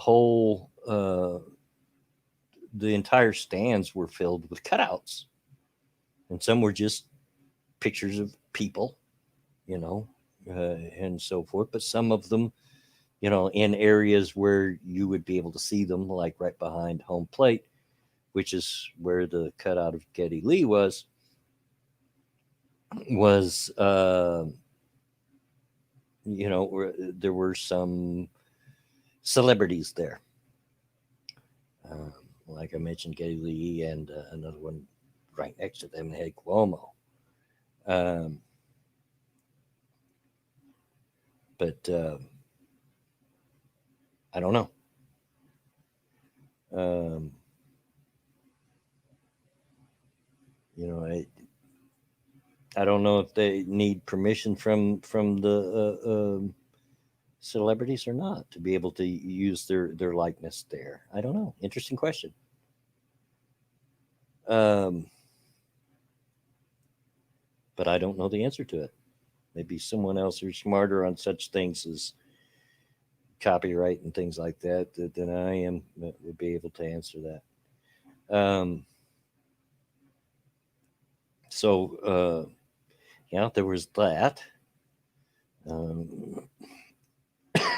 the entire stands were filled with cutouts, and some were just pictures of people, you know, and so forth. But some of them, in areas where you would be able to see them, like right behind home plate, which is where the cutout of Getty Lee was there were some celebrities there. Um, like I mentioned, Getty Lee and another one right next to them had Cuomo. Um, but I don't know. Um, you know, I don't know if they need permission from the celebrities or not to be able to use their likeness there. I don't know. Interesting question. Um, but I don't know the answer to it. Maybe someone else who's smarter on such things as copyright and things like that than I am would be able to answer that. So yeah, there was that. Um,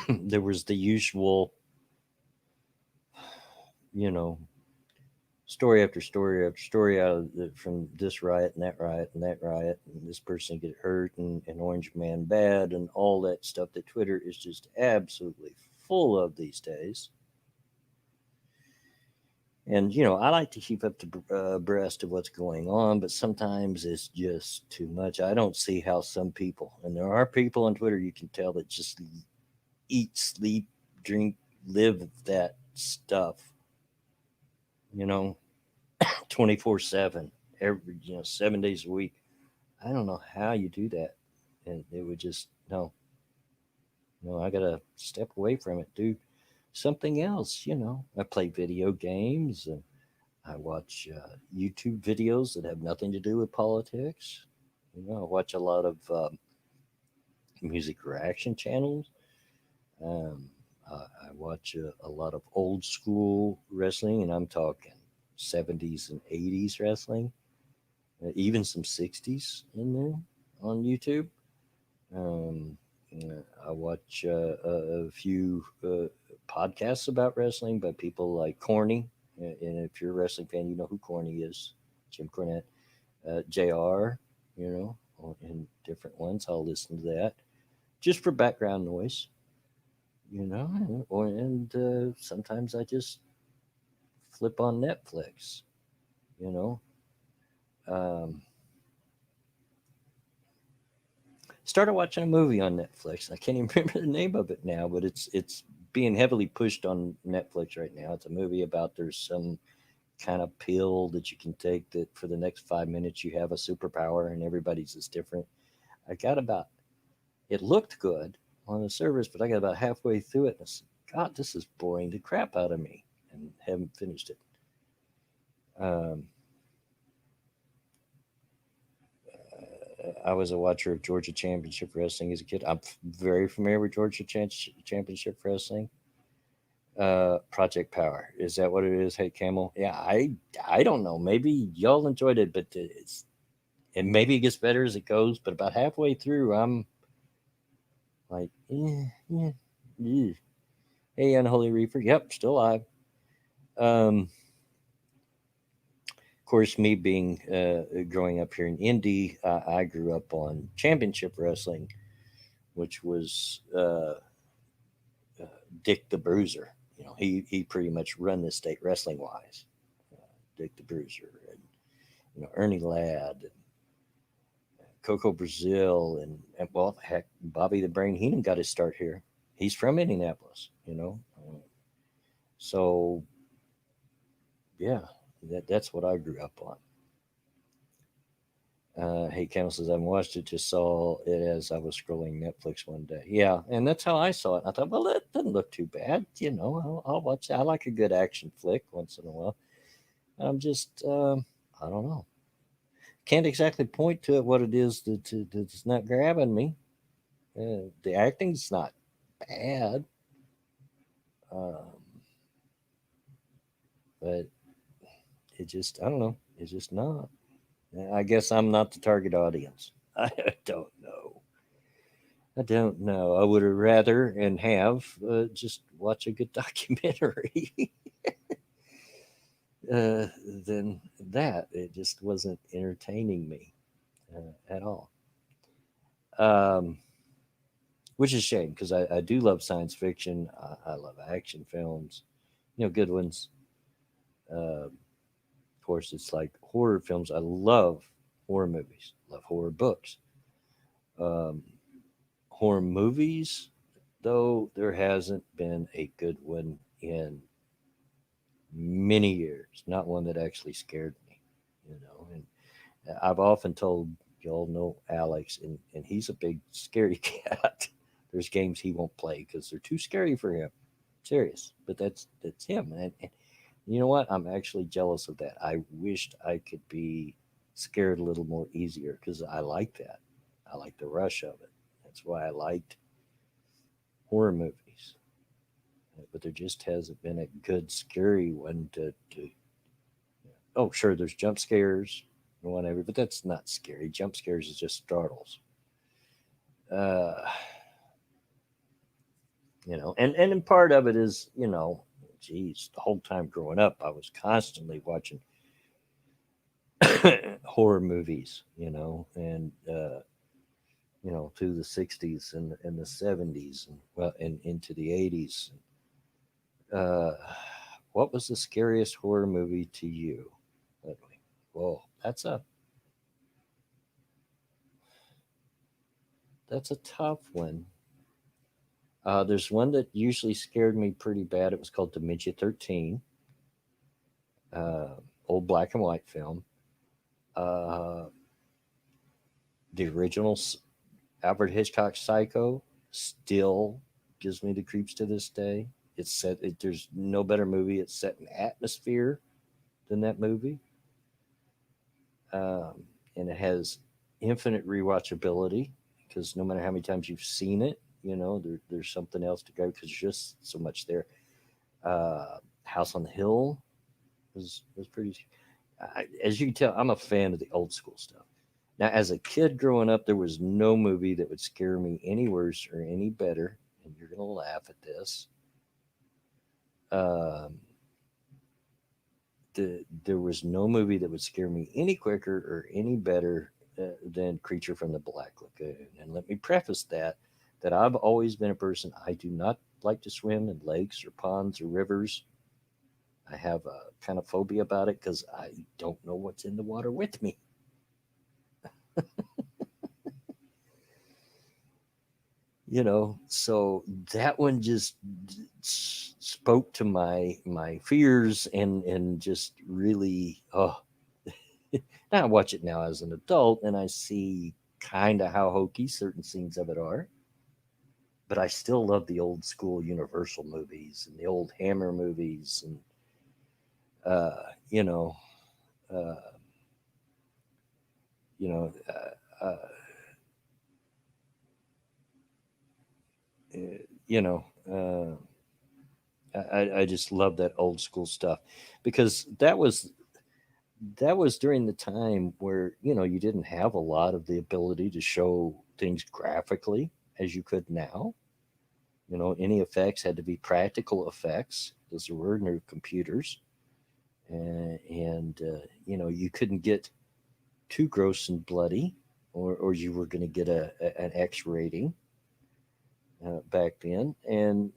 there was the usual, you know, story after story after story from this riot and that riot and that riot, and this person get hurt and Orange Man bad and all that stuff that Twitter is just absolutely full of these days. And I like to keep up to abreast of what's going on, but sometimes it's just too much. I don't see how some people, and there are people on Twitter you can tell that just eat, sleep, drink, live that stuff, you know, 24/7. every 7 days a week. I don't know how you do that, and it would just no, no. I gotta step away from it, do something else. I play video games and I watch YouTube videos that have nothing to do with politics. I watch a lot of music reaction channels. Um, I watch a lot of old school wrestling, and I'm talking 70s and 80s wrestling, even some 60s in there on YouTube. Um, I watch a few podcasts about wrestling by people like Corny. And if you're a wrestling fan, you know who Corny is. Jim Cornette, JR, and different ones. I'll listen to that just for background noise, and sometimes I just flip on Netflix, you know. Um, Started watching a movie on Netflix. I can't even remember the name of it now, but it's being heavily pushed on Netflix right now. It's a movie about there's some kind of pill that you can take that for the next 5 minutes you have a superpower and everybody's is different. I got about it looked good on the service, but I got about halfway through it and I said, God, this is boring the crap out of me, and haven't finished it. Um, I was a watcher of Georgia Championship Wrestling as a kid. I'm very familiar with Georgia Championship Wrestling. Project Power, is that what it is? Hey, Camel. Yeah, I don't know. Maybe y'all enjoyed it, but and maybe it gets better as it goes. But about halfway through, I'm like, yeah. Yeah. Hey, Unholy Reaper. Yep, still alive. Of course, me being growing up here in Indy, I grew up on Championship Wrestling, which was uh, Dick the Bruiser. He pretty much run the state wrestling wise. Dick the Bruiser and Ernie Ladd and Coco Brazil and well, heck, Bobby the Brain Heenan got his start here. He's from Indianapolis. So yeah, that's what I grew up on. Hey, Campbell says, I haven't watched it, just saw it as I was scrolling Netflix one day. Yeah, and that's how I saw it. I thought, well, that doesn't look too bad. I'll watch it. I like a good action flick once in a while. I'm just, I don't know. Can't exactly point to it what it is that's not grabbing me. The acting's not bad, um, but it just, I don't know. It's just not. I guess I'm not the target audience. I don't know. I don't know. I would have rather and have just watch a good documentary uh, than that. It just wasn't entertaining me at all. Um, which is a shame because I do love science fiction. I love action films, good ones. Of course, it's like horror films. I love horror movies, love horror books. Um, Horror movies, though, there hasn't been a good one in many years, not one that actually scared me. And I've often told y'all know Alex, and he's a big scary cat. There's games he won't play because they're too scary for him. Serious, but that's him. And you know what? I'm actually jealous of that. I wished I could be scared a little more easier because I like that. I like the rush of it. That's why I liked horror movies. But there just hasn't been a good scary one to oh, sure, there's jump scares and whatever, but that's not scary. Jump scares is just startles. Uh, and then part of it is, geez, the whole time growing up, I was constantly watching horror movies, and through the 60s and the 70s and well, and into the 80s. Uh, what was the scariest horror movie to you? Ludwig? Whoa, that's a tough one. There's one that usually scared me pretty bad. It was called Dementia 13, uh, old black and white film. Uh, the original Alfred Hitchcock Psycho still gives me the creeps to this day. It's set. There's no better movie. It's set in atmosphere than that movie, um, and it has infinite rewatchability because no matter how many times you've seen it, there's something else to go because there's just so much there. House on the Hill was pretty. As you can tell, I'm a fan of the old school stuff. Now, as a kid growing up, there was no movie that would scare me any worse or any better. And you're gonna laugh at this. Um, there was no movie that would scare me any quicker or any better than Creature from the Black Lagoon. And let me preface that I've always been a person. I do not like to swim in lakes or ponds or rivers. I have a kind of phobia about it because I don't know what's in the water with me. So that one just spoke to my fears and just really now I watch it now as an adult and I see kind of how hokey certain scenes of it are, but I still love the old school Universal movies and the old Hammer movies and uh you know uh you know uh, uh uh, you know I just love that old school stuff because that was during the time where you didn't have a lot of the ability to show things graphically as you could now. Any effects had to be practical effects because there were no computers, and you couldn't get too gross and bloody, or you were going to get an X rating back then, and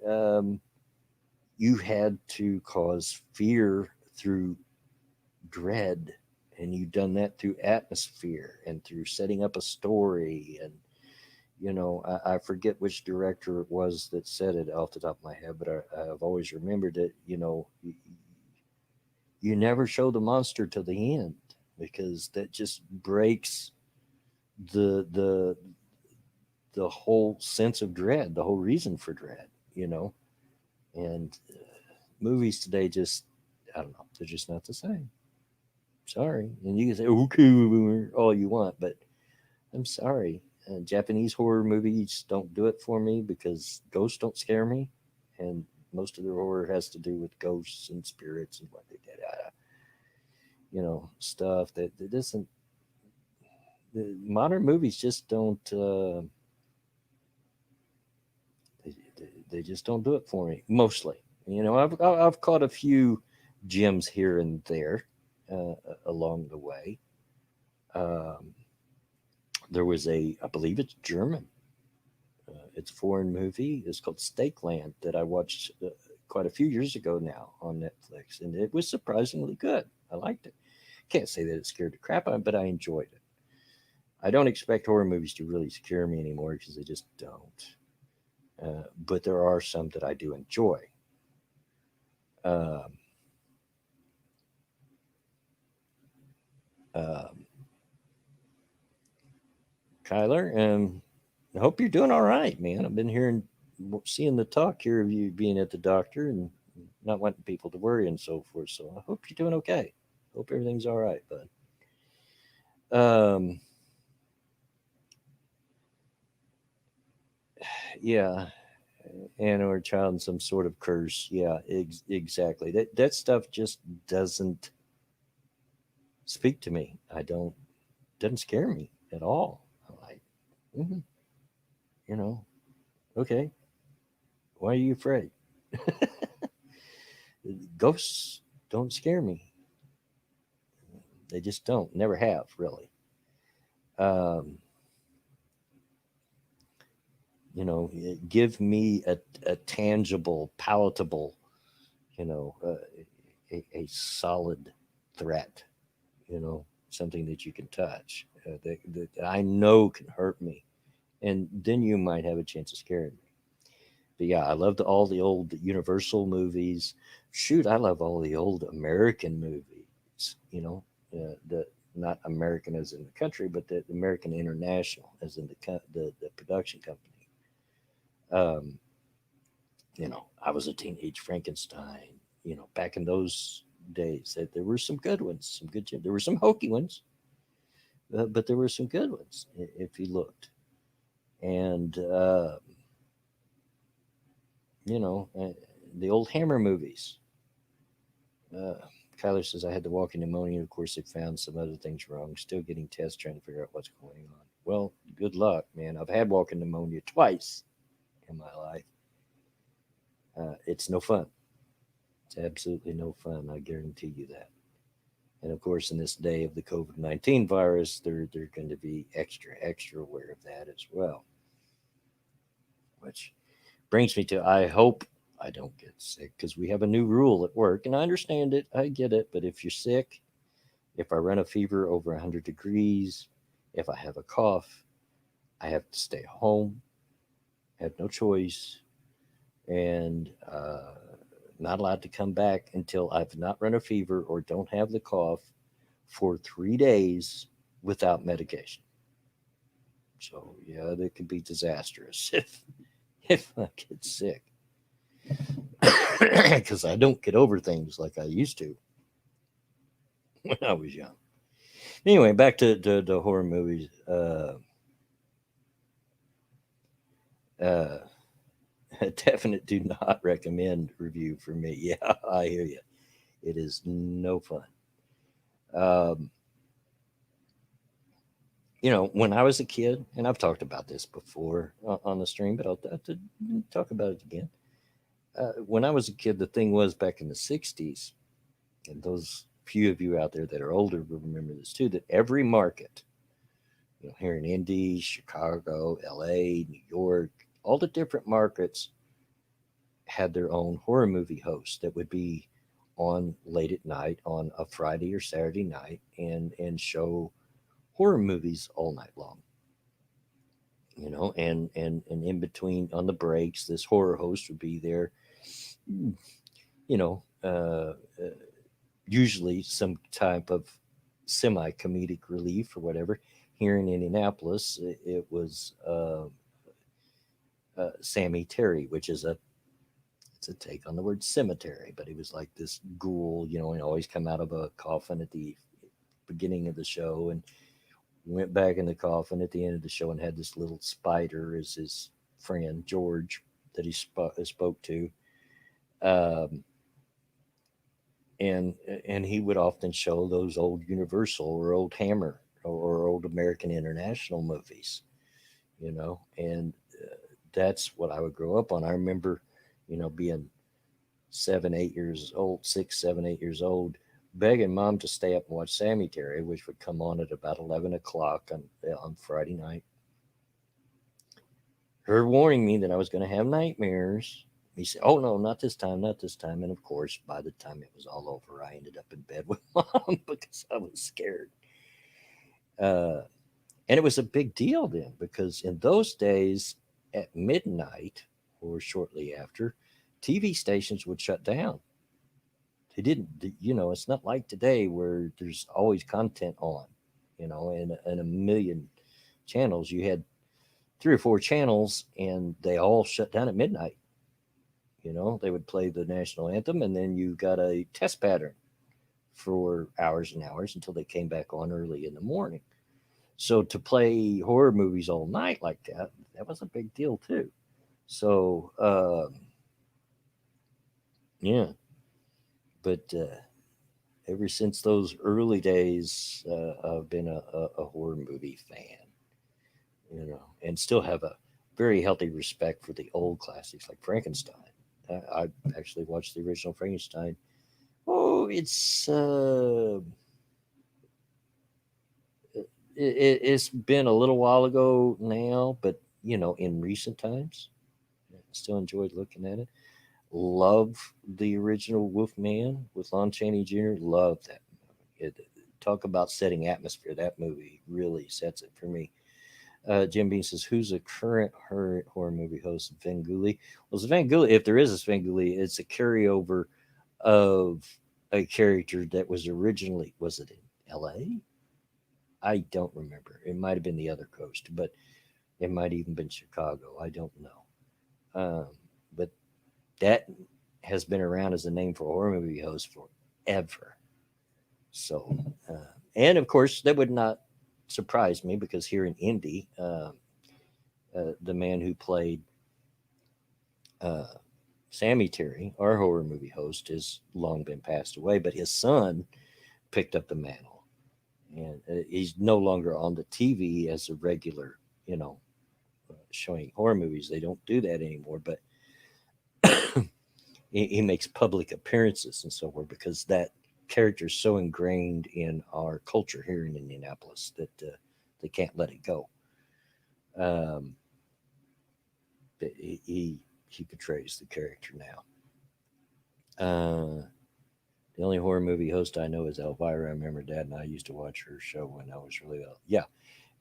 you had to cause fear through dread, and you've done that through atmosphere and through setting up a story. And I forget which director it was that said it off the top of my head, but I've always remembered it. You never show the monster to the end because that just breaks the the the whole sense of dread, the whole reason for dread. And movies today just, I don't know, they're just not the same. Sorry. And you can say, okay, all you want, but I'm sorry. Japanese horror movies don't do it for me because ghosts don't scare me. And most of their horror has to do with ghosts and spirits and what they did. Stuff that doesn't, the modern movies just don't, they just don't do it for me, mostly. I've caught a few gems here and there along the way. Um, there was I believe it's German. It's a foreign movie. It's called Stakeland that I watched quite a few years ago now on Netflix, and it was surprisingly good. I liked it. Can't say that it scared the crap out of me, but I enjoyed it. I don't expect horror movies to really scare me anymore because they just don't. But there are some that I do enjoy. Um, um, Kyler, I hope you're doing all right, man. I've been hearing, seeing the talk here of you being at the doctor and not wanting people to worry and so forth. So I hope you're doing okay. Hope everything's all right, bud. Um, yeah, and or a child in some sort of curse. Yeah, exactly. That stuff just doesn't speak to me. I don't doesn't scare me at all. I'm like, mhm, you know, okay. Why are you afraid? Ghosts don't scare me. They just don't. Never have really. Um, give me a tangible, palatable, you know, uh, a solid threat. Something that you can touch that I know can hurt me, and then you might have a chance of scaring me. But yeah, I loved all the old Universal movies. Shoot, I love all the old American movies. The not American as in the country, but the American International as in the production company. Um, I was a teenage Frankenstein. Back in those days, that there were some good ones, there were some hokey ones, but there were some good ones if you looked. And you know, uh, the old Hammer movies. Uh, Kyler says I had the walking pneumonia. Of course, they found some other things wrong. Still getting tests, trying to figure out what's going on. Well, good luck, man. I've had walking pneumonia twice in my life. It's no fun. It's absolutely no fun. I guarantee you that. And of course, in this day of the COVID-19 virus, they're going to be extra aware of that as well. Which brings me to I hope I don't get sick because we have a new rule at work, and I understand it. I get it. But if you're sick, if I run a fever over 100 degrees, if I have a cough, I have to stay home. I have no choice, and not allowed to come back until I've not run a fever or don't have the cough for 3 days without medication. So yeah, that could be disastrous if I get sick because I don't get over things like I used to when I was young. Anyway, back to the horror movies. Uh, a definite do not recommend review for me. Yeah, I hear you. It is no fun. Um, when I was a kid, and I've talked about this before on the stream, but I'll have to talk about it again. When I was a kid, the thing was back in the 60s, and those few of you out there that are older will remember this too, that every market, here in Indy, Chicago, LA, New York, all the different markets had their own horror movie host that would be on late at night on a Friday or Saturday night and show horror movies all night long. And in between on the breaks, this horror host would be there. You know, uh, uh, Usually some type of semi comedic relief or whatever. Here in Indianapolis, it was Sammy Terry, which is it's a take on the word cemetery, but he was like this ghoul, and always come out of a coffin at the beginning of the show and went back in the coffin at the end of the show and had this little spider as his friend George that he spoke to. Um, and and he would often show those old Universal or old Hammer or old American International movies, and that's what I would grow up on. I remember, being 7, 8 years old, 6, 7, 8 years old, begging mom to stay up and watch Sammy Terry, which would come on at about 11 o'clock on Friday night. Her warning me that I was going to have nightmares. He said, "Oh no, not this time, not this time." And of course, by the time it was all over, I ended up in bed with mom because I was scared. Uh, and it was a big deal then because in those days, at midnight or shortly after, TV stations would shut down. They didn't, it's not like today where there's always content on, and a million channels. You had 3 or 4 channels and they all shut down at midnight. They would play the national anthem and then you got a test pattern for hours and hours until they came back on early in the morning. So to play horror movies all night like that, that was a big deal too. So, yeah, but ever since those early days, I've been a horror movie fan, and still have a very healthy respect for the old classics like Frankenstein. I actually watched the original Frankenstein. Oh, it's been a little while ago now, but in recent times, I still enjoyed looking at it. Love the original Wolfman with Lon Chaney Jr. Love that movie. Talk about setting atmosphere. That movie really sets it for me. Jim Bean says, "Who's a current horror movie host?" Svengoolie. Well, Svengoolie, if there is a Svengoolie, it's a carryover of a character that was originally, was it in L.A.? I don't remember. It might have been the other coast, but it might even been Chicago. I don't know. But that has been around as a name for a horror movie host forever. So, and of course, that would not surprise me because here in Indy, the man who played uh, Sammy Terry, our horror movie host, has long been passed away, but his son picked up the mantle, and he's no longer on the TV as a regular, you know, showing horror movies. They don't do that anymore, but he makes public appearances and so forth because that character is so ingrained in our culture here in Indianapolis that they can't let it go. Um, but he portrays the character now. The only horror movie host I know is Elvira. I remember Dad and I used to watch her show when I was really little. Yeah,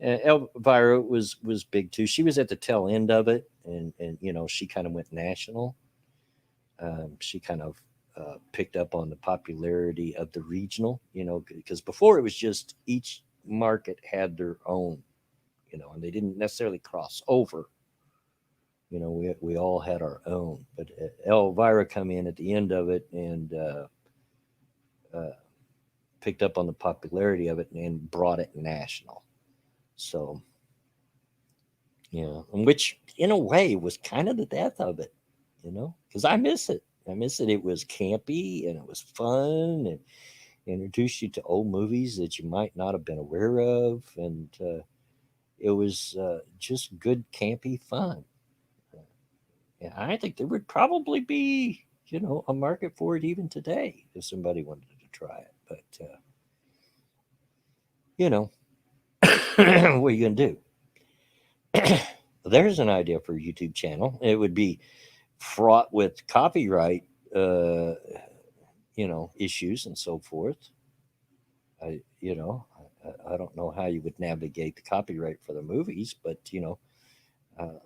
Elvira was big too. She was at the tail end of it, and you know she kind of went national. She kind of picked up on the popularity of the regional, you know, because before it was just each market had their own, you know, and they didn't necessarily cross over. You know, we all had our own, but Elvira come in at the end of it and uh, picked up on the popularity of it and brought it national. So, you know, and which in a way was kind of the death of it, you know, because I miss it. I miss it. It was campy and it was fun and introduced you to old movies that you might not have been aware of. And it was just good, campy fun. And I think there would probably be, you know, a market for it even today if somebody wanted to try it. But, you know, what are you going to do? There's an idea for a YouTube channel. It would be fraught with copyright, uh, you know, issues and so forth. You know, I don't know how you would navigate the copyright for the movies, but you know, uh,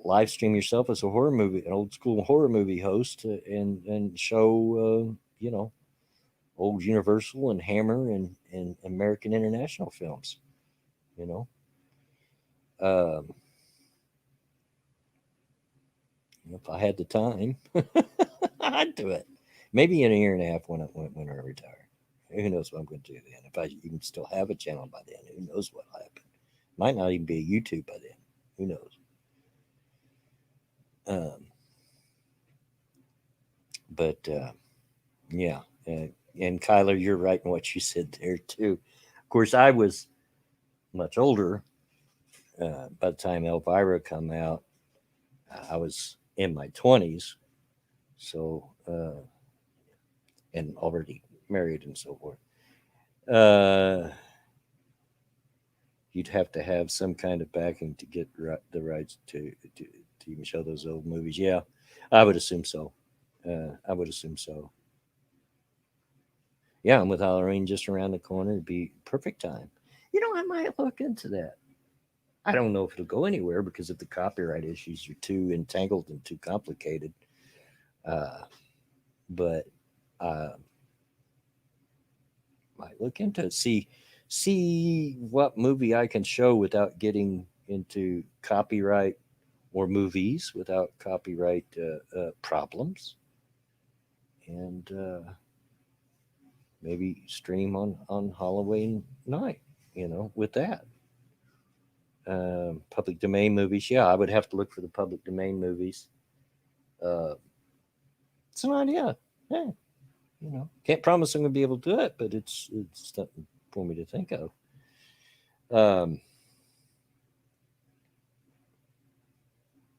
live stream yourself as a horror movie, an old school horror movie host, and show, you know, old Universal and Hammer and American International films. You know, um, if I had the time, I'd do it. Maybe in a year and a half when I retire. Who knows what I'm going to do then? If I even still have a channel by then, who knows what'll happen? Might not even be a YouTube by then. Who knows? Um, but yeah, and Kyler, you're right in what you said there too. Of course, I was much older by the time Elvira come out. I was in my 20s, so and already married and so forth. Uh, you'd have to have some kind of backing to get the rights to even show those old movies. Yeah, I would assume so. I would assume so. Yeah, and with Halloween just around the corner, it'd be perfect time. You know, I might look into that. I don't know if it'll go anywhere because if the copyright issues are too entangled and too complicated. Uh, but uh, might look into it. See what movie I can show without getting into copyright or movies without copyright problems, and maybe stream on Halloween night. You know, with that. Public domain movies. Yeah, I would have to look for the public domain movies. Uh, it's an idea. Yeah, you know, can't promise I'm going to be able to do it, but it's something for me to think of. Um,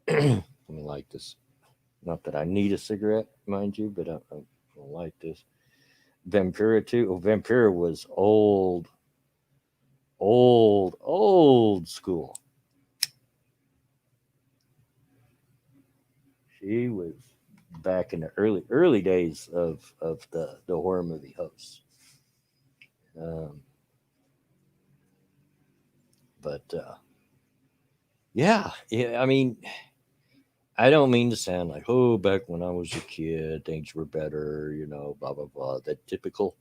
let me light this. Not that I need a cigarette, mind you, but I'm going to light this. Vampira too. Oh, Vampira was old school. She was back in the early days of the horror movie hosts. Um, but yeah, yeah. I mean, I don't mean to sound like, oh, back when I was a kid, things were better, you know, blah blah blah. That typical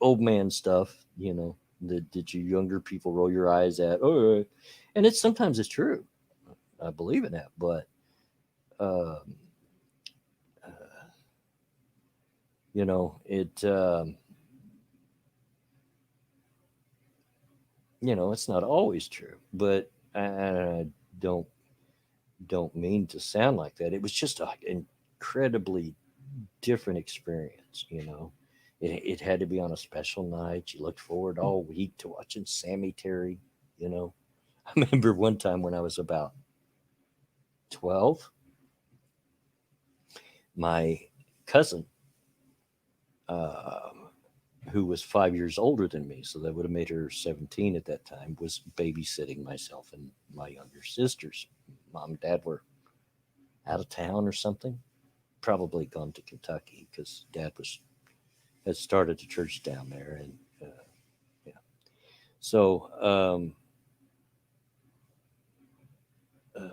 old man stuff, that you younger people roll your eyes at. Oh, and it's sometimes it's true. I believe in that, but um, it it's not always true. But I don't don't mean to sound like that. It was just an incredibly different experience. It had to be on a special night. You looked forward all week to watching Sammy Terry. You know, I remember one time when I was about 12, my cousin, uh, who was 5 years older than me, so that would have made her 17 at that time, was babysitting myself and my younger sisters. Mom and dad were out of town or something, probably gone to Kentucky because dad had started the church down there. And yeah, so uh,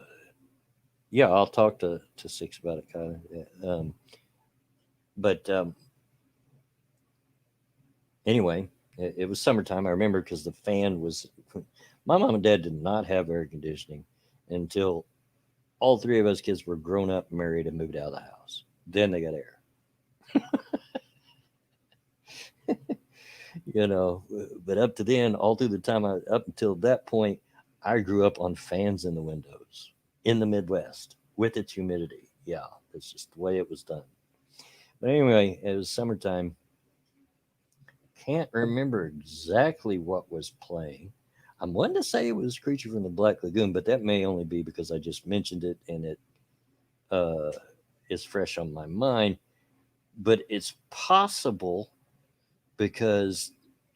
yeah, I'll talk to Six about it, kind of. But anyway, it was summertime. I remember because the fan was. My mom and dad did not have air conditioning until all three of us kids were grown up, married, and moved out of the house. Then they got air. you know. But up to then, all through the time, up until that point, I grew up on fans in the windows in the Midwest with its humidity. Yeah, that's just the way it was done. But anyway, it was summertime. Can't remember exactly what was playing. I'm wanting to say it was Creature from the Black Lagoon, but that may only be because I just mentioned it and it uh, is fresh on my mind. But it's possible because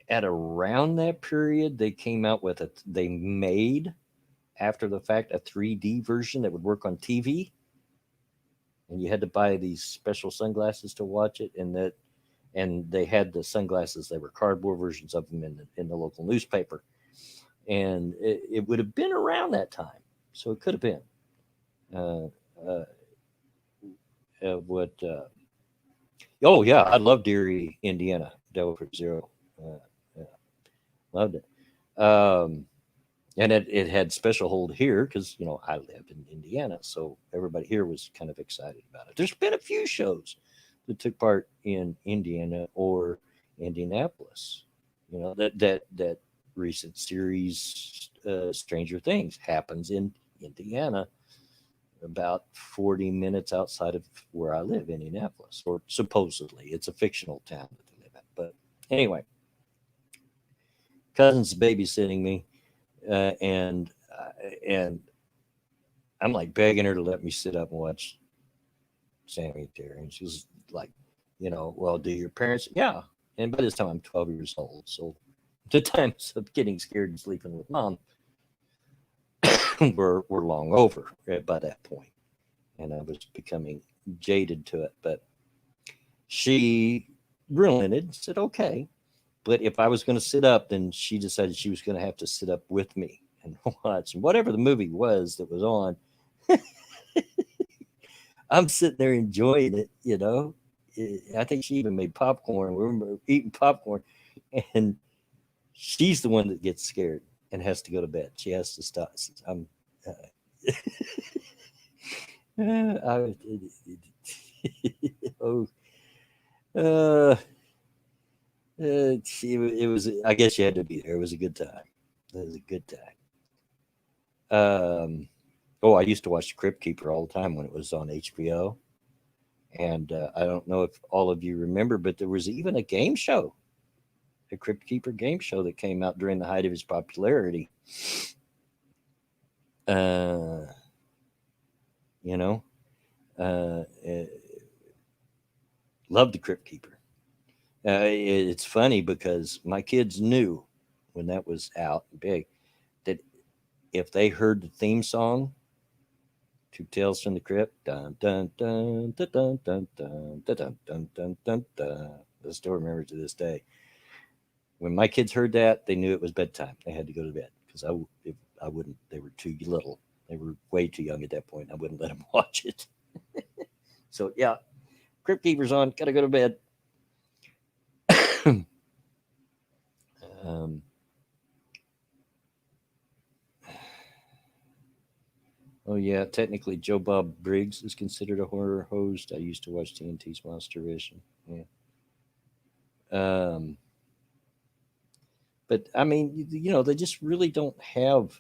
at around that period, they came out with they made after the fact a 3D version that would work on TV, and you had to buy these special sunglasses to watch it, and they had the sunglasses. They were cardboard versions of them in the local newspaper, and it would have been around that time, so it could have been uh, uh, what. Oh yeah, I loved Erie, Indiana. Devil for Zero, yeah, loved it. And it had special hold here because I live in Indiana, so everybody here was kind of excited about it. There's been a few shows that took part in Indiana or Indianapolis. That recent series, Stranger Things, happens in Indiana, about 40 minutes outside of where I live, Indianapolis, or supposedly it's a fictional town that they live in. But anyway, cousin's babysitting me, and I'm like begging her to let me sit up and watch Sammy Terry, and she was like, well, do your parents? Yeah. And by this time, I'm 12 years old, so the times of getting scared and sleeping with mom were long over by that point, and I was becoming jaded to it. But she relented and said, okay. But if I was going to sit up, then she decided she was going to have to sit up with me and watch. And whatever the movie was that was on, I'm sitting there enjoying it. I think she even made popcorn. We were eating popcorn, and she's the one that gets scared and has to go to bed. She has to stop. I'm. I, oh, uh, it was. I guess you had to be there. It was a good time. It was a good time. Oh, I used to watch The Crypt Keeper all the time when it was on HBO. And I don't know if all of you remember, but there was even a game show, a Crypt Keeper game show that came out during the height of his popularity. Uh, you know, uh, uh, Loved the Crypt Keeper. It's funny because my kids knew when that was out big that if they heard the theme song to Tales from the Crypt, dun dun dun dun dun dun dun dun dun dun dun dun, I still remember to this day. When my kids heard that, they knew it was bedtime. They had to go to bed because if I wouldn't. They were too little. They were way too young at that point. I wouldn't let them watch it. So yeah, Crypt Keeper's on. Gotta go to bed. Um, oh yeah, technically Joe Bob Briggs is considered a horror host. I used to watch TNT's Monster Vision. Yeah. Um, but I mean, they just really don't have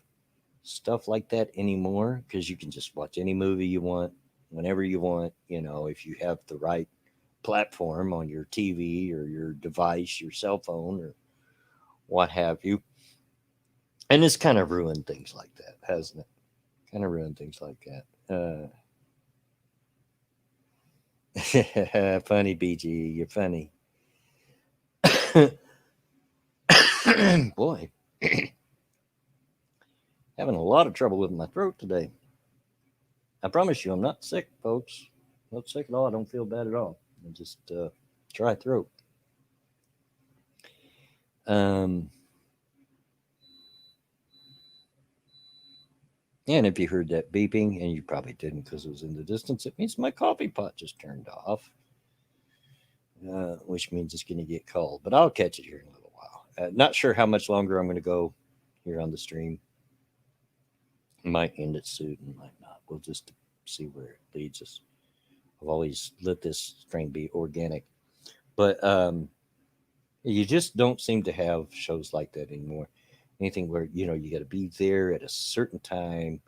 stuff like that anymore because you can just watch any movie you want whenever you want. If you have the right platform on your TV or your device, your cell phone, or what have you. And it's kind of ruined things like that, hasn't it? Kind of ruined things like that. Funny, BG, you're funny. Boy, having a lot of trouble with my throat today. I promise you, I'm not sick, folks. Not sick at all. I don't feel bad at all. I just dry throat. Um, and if you heard that beeping, and you probably didn't because it was in the distance, it means my coffee pot just turned off, which means it's going to get cold. But I'll catch it here in a little while. Not sure how much longer I'm going to go here on the stream. Might end it soon, might not. We'll just see where it leads us. I've always let this stream be organic, but you just don't seem to have shows like that anymore. Anything where you got to be there at a certain time,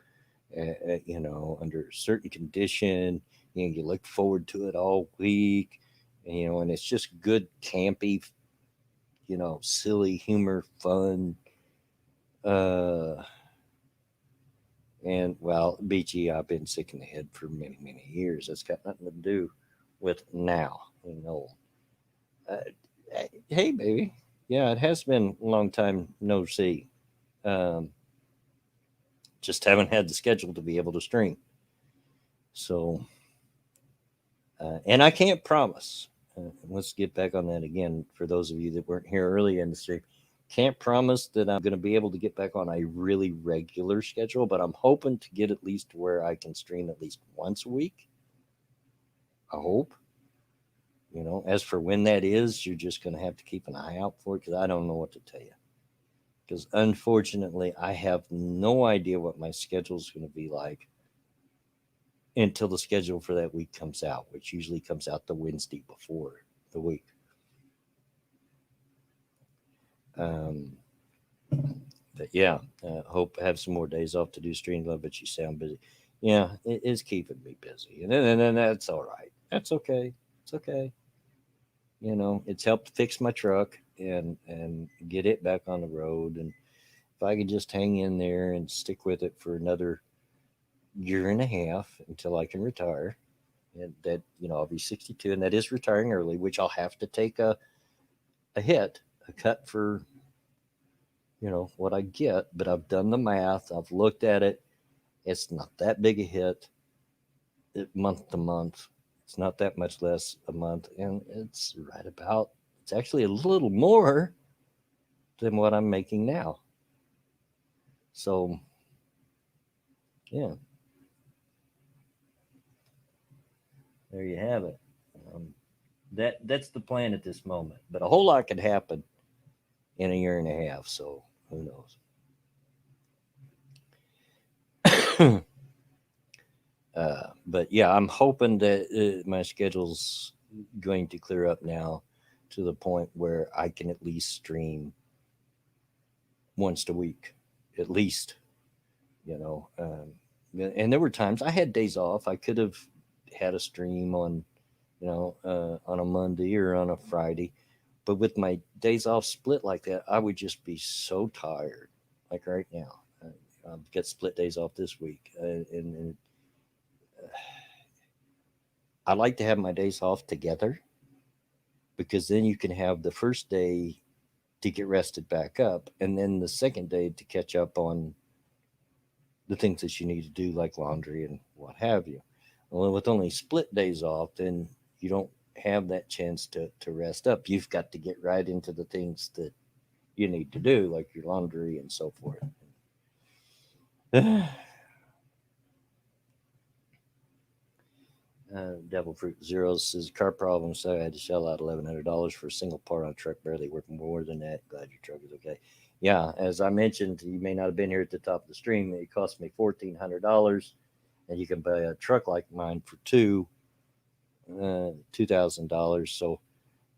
under a certain condition. You look forward to it all week, and it's just good, campy, silly humor, fun. Uh, and well, BG, I've been sick in the head for many, many years. That's got nothing to do with now. Uh, hey, baby. Yeah, it has been a long time no see. Um, just haven't had the schedule to be able to stream. So, and I can't promise. Let's get back on that again for those of you that weren't here early in the stream. Can't promise that I'm going to be able to get back on a really regular schedule, but I'm hoping to get at least to where I can stream at least once a week. I hope. As for when that is, you're just going to have to keep an eye out for it because I don't know what to tell you. Because unfortunately, I have no idea what my schedule is going to be like until the schedule for that week comes out, which usually comes out the Wednesday before the week. Um, but yeah, hope I have some more days off to do stream love, but you sound busy. Yeah, it is keeping me busy, and that's all right. That's okay. It's okay. It's helped fix my truck and get it back on the road. And if I could just hang in there and stick with it for another year and a half until I can retire, and that I'll be 62, and that is retiring early, which I'll have to take a hit, a cut for what I get. But I've done the math. I've looked at it. It's not that big a hit, month to month. It's not that much less a month, and it's right about. It's actually a little more than what I'm making now. So yeah, there you have it. Um, that's the plan at this moment. But a whole lot could happen in a year and a half. So who knows? But yeah, I'm hoping that my schedule's going to clear up now to the point where I can at least stream once a week, at least. And there were times I had days off. I could have had a stream on a Monday or on a Friday, but with my days off split like that, I would just be so tired. Like right now, I've got split days off this week, and I like to have my days off together because then you can have the first day to get rested back up, and then the second day to catch up on the things that you need to do, like laundry and what have you. Well, with only split days off, then you don't have that chance to rest up. You've got to get right into the things that you need to do, like your laundry and so forth. Devil Fruit Zeros says car problem, so I had to shell out $1,100 for a single part on a truck, barely working more than that. Glad your truck is okay. Yeah, as I mentioned, you may not have been here at the top of the stream. It cost me $1,400, and you can buy a truck like mine for $2,000. So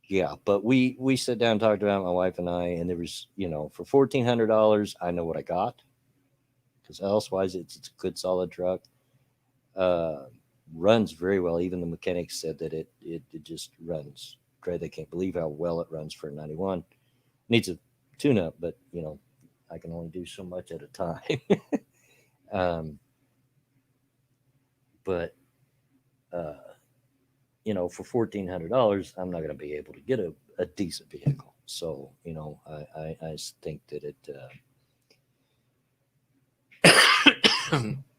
yeah, but we sat down and talked about it, my wife and I, and there was for $1,400, I know what I got because elsewise it's a good solid truck. Uh, Runs very well. Even the mechanics said that it just runs great. They can't believe how well it runs for a 91. Needs a tune up, but I can only do so much at a time. um, but uh, for $1,400, I'm not going to be able to get a decent vehicle. So I think that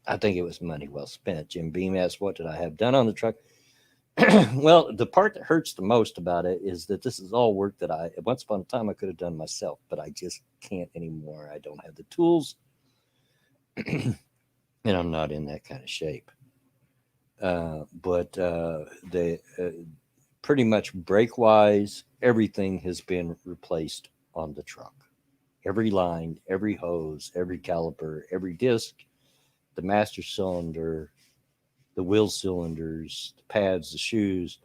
I think it was money well spent. Jim Beam asked, "What did I have done on the truck?" Well, the part that hurts the most about it is that this is all work that I once upon a time I could have done myself, but I just can't anymore. I don't have the tools, and I'm not in that kind of shape. But the pretty much brake wise, everything has been replaced on the truck. Every line, every hose, every caliper, every disc, the master cylinder, the wheel cylinders, the pads, the shoes,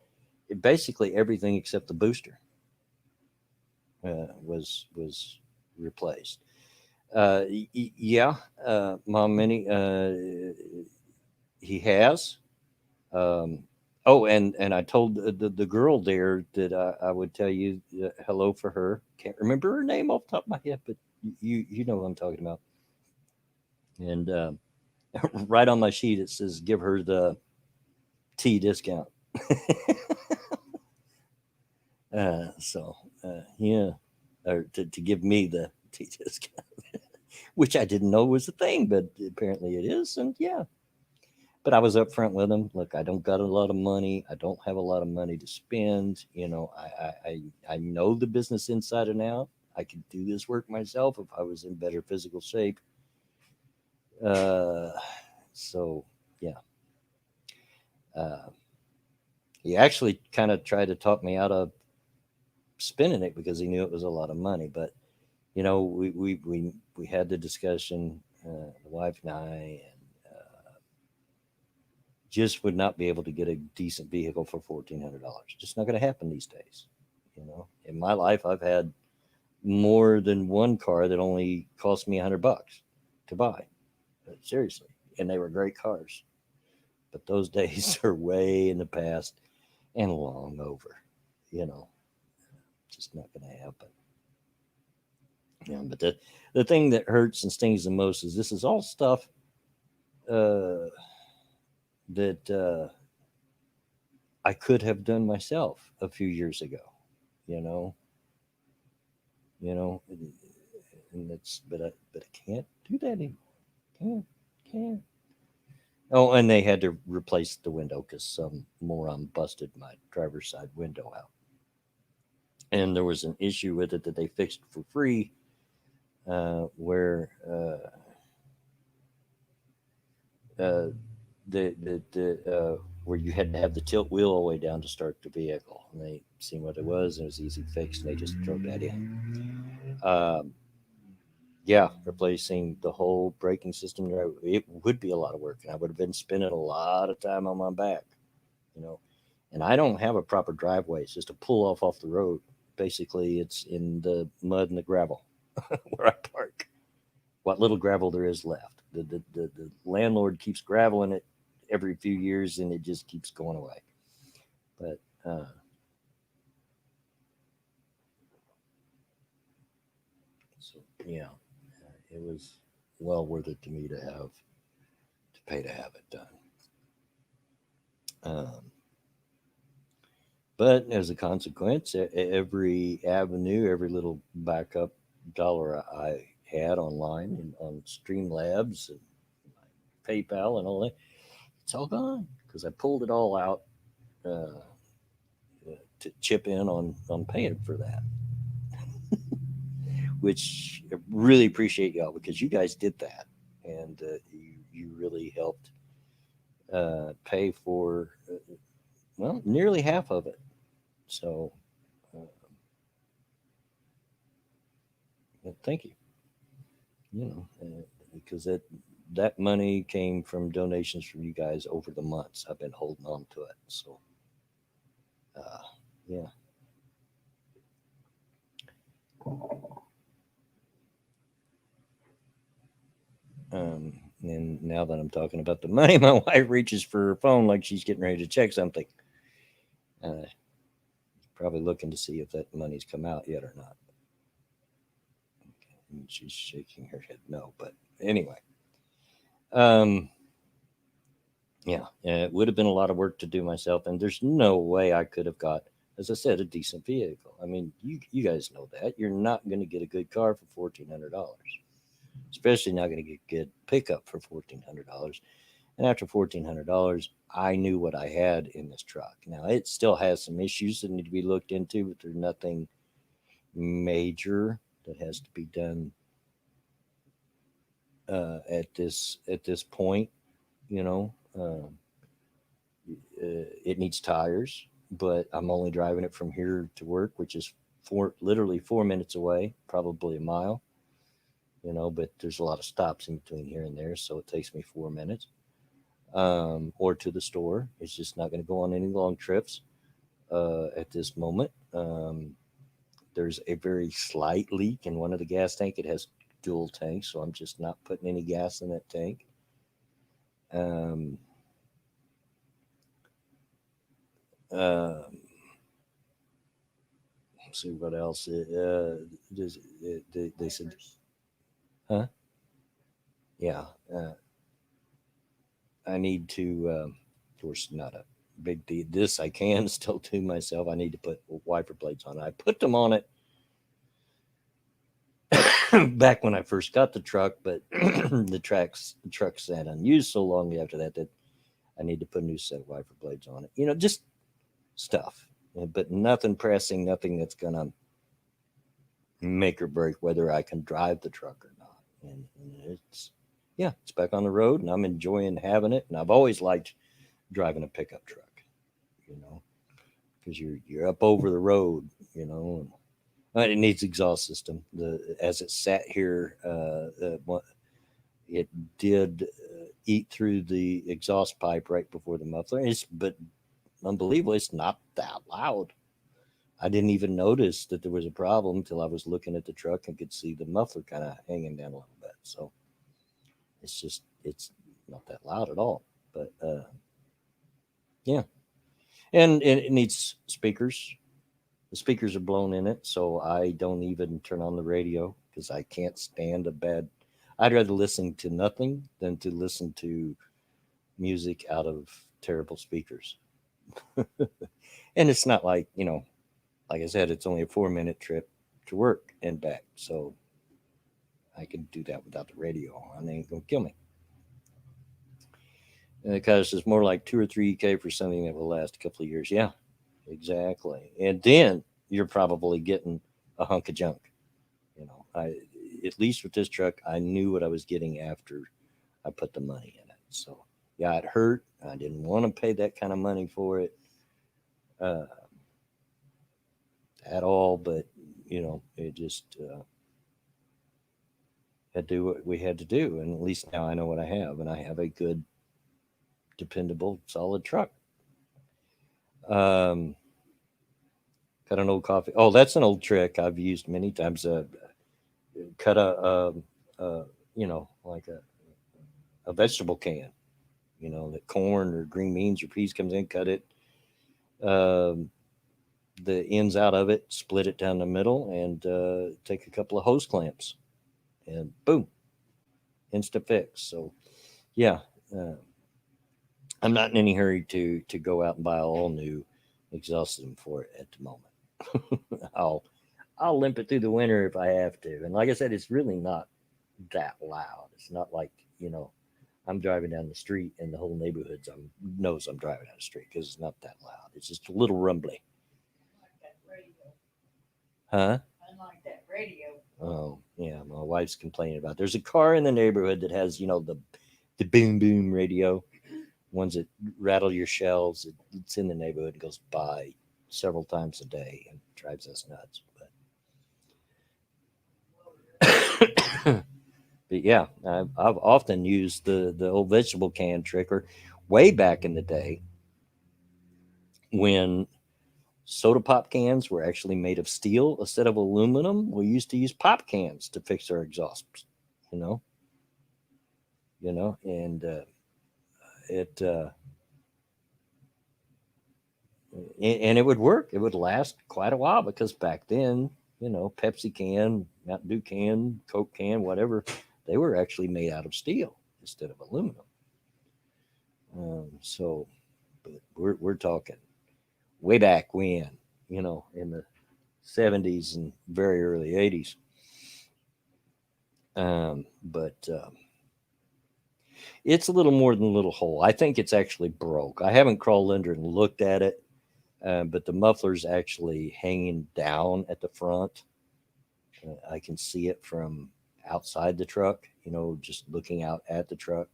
basically everything except the booster was replaced. Yeah, Mom Minnie, he has. Um, oh, and I told the girl there that I would tell you hello for her. Can't remember her name off the top of my head, but you know what I'm talking about. And right on my sheet it says give her the T discount. So yeah, or to give me the T discount, which I didn't know was a thing, but apparently it is. And yeah, but I was upfront with them. Look, I don't got a lot of money. I don't have a lot of money to spend. I know the business inside and out. I could do this work myself if I was in better physical shape. Uh, so yeah, uh, he actually kind of tried to talk me out of spending it because he knew it was a lot of money. But we had the discussion, the wife and I, and just would not be able to get a decent vehicle for $1,400. Just not going to happen these days. In my life, I've had more than one car that only cost me $100 to buy. Seriously, and they were great cars. But those days are way in the past and long over. You know, just not going to happen. But the thing that hurts and stings the most is this is all stuff uh, that I could have done myself a few years ago. You know, and that's but I can't do that anymore. Can't. Oh, and they had to replace the window because some moron busted my driver's side window out, and there was an issue with it that they fixed for free, where uh, where you had to have the tilt wheel all the way down to start the vehicle. And they seen what it was, and it was easy fixed, and they just drove that in. Yeah, replacing the whole braking system there, it would be a lot of work, and I would have been spending a lot of time on my back, you know. And I don't have a proper driveway; it's just a pull off the road. Basically, it's in the mud and the gravel where I park. What little gravel there is left, the landlord keeps graveling it every few years, and it just keeps going away. But so yeah, it was well worth it to me to pay to have it done. Um, But as a consequence, every avenue, every little backup dollar I had online and on Streamlabs and PayPal and all that, it's all gone because I pulled it all out uh, to chip in on paying for that, which I really appreciate y'all because you guys did that and you really helped pay for well, nearly half of it. So uh, thank you. You know, because that money came from donations from you guys over the months. I've been holding on to it. So uh, yeah. And now that I'm talking about the money, my wife reaches for her phone like she's getting ready to check something. Uh, Probably looking to see if that money's come out yet or not. And she's shaking her head no. But anyway, um, yeah, it would have been a lot of work to do myself, and there's no way I could have got, as I said, a decent vehicle. I mean, you guys know that you're not going to get a good car for $1,400, especially not going to get a good pickup for $1,400. And after $1,400, I knew what I had in this truck. Now it still has some issues that need to be looked into, but there's nothing major that has to be done at this point. You know, it needs tires, but I'm only driving it from here to work, which is literally 4 minutes away, probably a mile. You know, but there's a lot of stops in between here and there, so it takes me 4 minutes. Or to the store. It's just not going to go on any long trips at this moment. There's a very slight leak in one of the gas tank. It has dual tanks, so I'm just not putting any gas in that tank. Um, uh, see what else. They said, huh? Yeah. I need to. Of course, not a big deal. This I can still do myself. I need to put wiper blades on. I put them on it back when I first got the truck, but the truck sat unused so long after that I need to put a new set of wiper blades on it. You know, just stuff, but nothing pressing, nothing that's gonna make or break whether I can drive the truck or not. And it's yeah, it's back on the road, and I'm enjoying having it. And I've always liked driving a pickup truck, you know, because you're up over the road, you know. And it needs exhaust system. The as it sat here, it did eat through the exhaust pipe right before the muffler. But unbelievably, it's not that loud. I didn't even notice that there was a problem until I was looking at the truck and could see the muffler kind of hanging down a little bit. So it's not that loud at all. But yeah, and it needs speakers. The speakers are blown in it, so I don't even turn on the radio because I can't stand a bad. I'd rather listen to nothing than to listen to music out of terrible speakers. And it's not like, like I said, it's only a 4 minute trip to work and back. So I can do that without the radio on. It ain't going to kill me. Because it's more like 2 or 3K for something that will last a couple of years. Yeah, exactly. And then you're probably getting a hunk of junk. At least with this truck, I knew what I was getting after I put the money in it. So yeah, it hurt. I didn't want to pay that kind of money for it uh, at all, but it just had to do what we had to do, and at least now I know what I have, and I have a good, dependable, solid truck. Um, got an old coffee. Oh, that's an old trick I've used many times. Cut a like a vegetable can. That corn or green beans or peas comes in, cut it, um, the ends out of it, split it down the middle, and take a couple of hose clamps, and boom, instant fix. So yeah, uh, I'm not in any hurry to go out and buy all new exhaust system for it at the moment. I'll limp it through the winter if I have to. And like I said, it's really not that loud. It's not like I'm driving down the street and the whole neighborhood knows I'm driving down the street because it's not that loud. It's just a little rumbly. Like that radio. Huh? Unlike that radio. Oh yeah, my wife's complaining about. There's a car in the neighborhood that has the boom boom radio. ones that rattle your shelves. It's in the neighborhood and goes by several times a day and drives us nuts. But but yeah, I've often used the old vegetable can trick, or way back in the day when soda pop cans were actually made of steel instead of aluminum. We used to use pop cans to fix our exhausts, you know, and it and it would work. It would last quite a while because back then, Pepsi can, Mountain Dew can, Coke can, whatever, they were actually made out of steel instead of aluminum. So, but we're talking way back when, in the 70s and very early 80s. But it's a little more than a little hole. I think it's actually broke. I haven't crawled under and looked at it, but the muffler's actually hanging down at the front. I can see it from outside the truck, just looking out at the truck.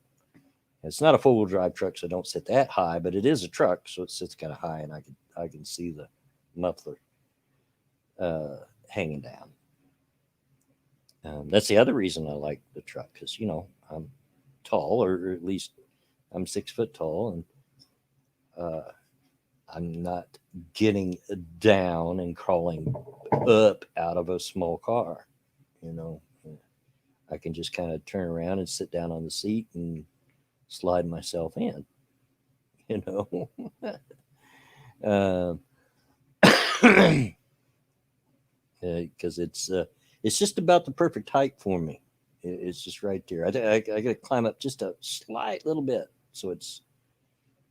It's not a four wheel drive truck, so don't sit that high, but it is a truck, so it sits kind of high, and I can see the muffler uh, hanging down. That's the other reason I like the truck because I'm tall, or at least I'm 6 foot tall, and uh, I'm not getting down and crawling up out of a small car. You know, I can just kind of turn around and sit down on the seat and slide myself in. You know, because it's just about the perfect height for me. It's just right there. I got to climb up just a slight little bit, so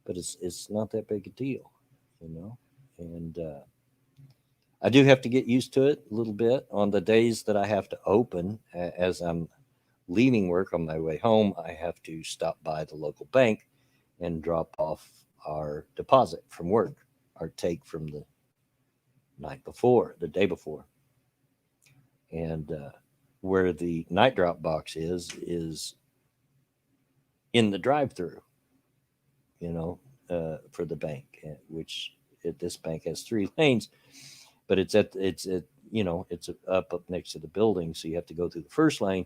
but it's not that big a deal, you know. And I do have to get used to it a little bit on the days that I have to open. As I'm leaving work on my way home, I have to stop by the local bank and drop off our deposit from work, our take from the night before, the day before, and where the night drop box is in the drive-through, for the bank, which this bank has 3 lanes, but it's up next to the building, so you have to go through the first lane,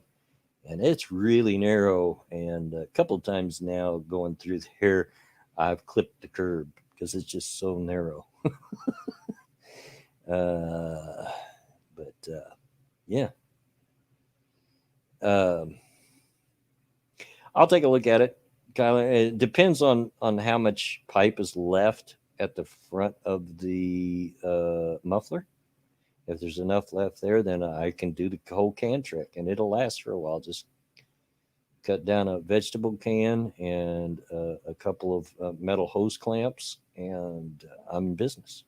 and it's really narrow. And a couple of times now going through there, I've clipped the curb because it's just so narrow. But yeah, um, I'll take a look at it. Kind of, it depends on how much pipe is left at the front of the muffler. If there's enough left there, then I can do the whole can trick, and it'll last for a while. Just cut down a vegetable can and a couple of metal hose clamps, and I'm in business.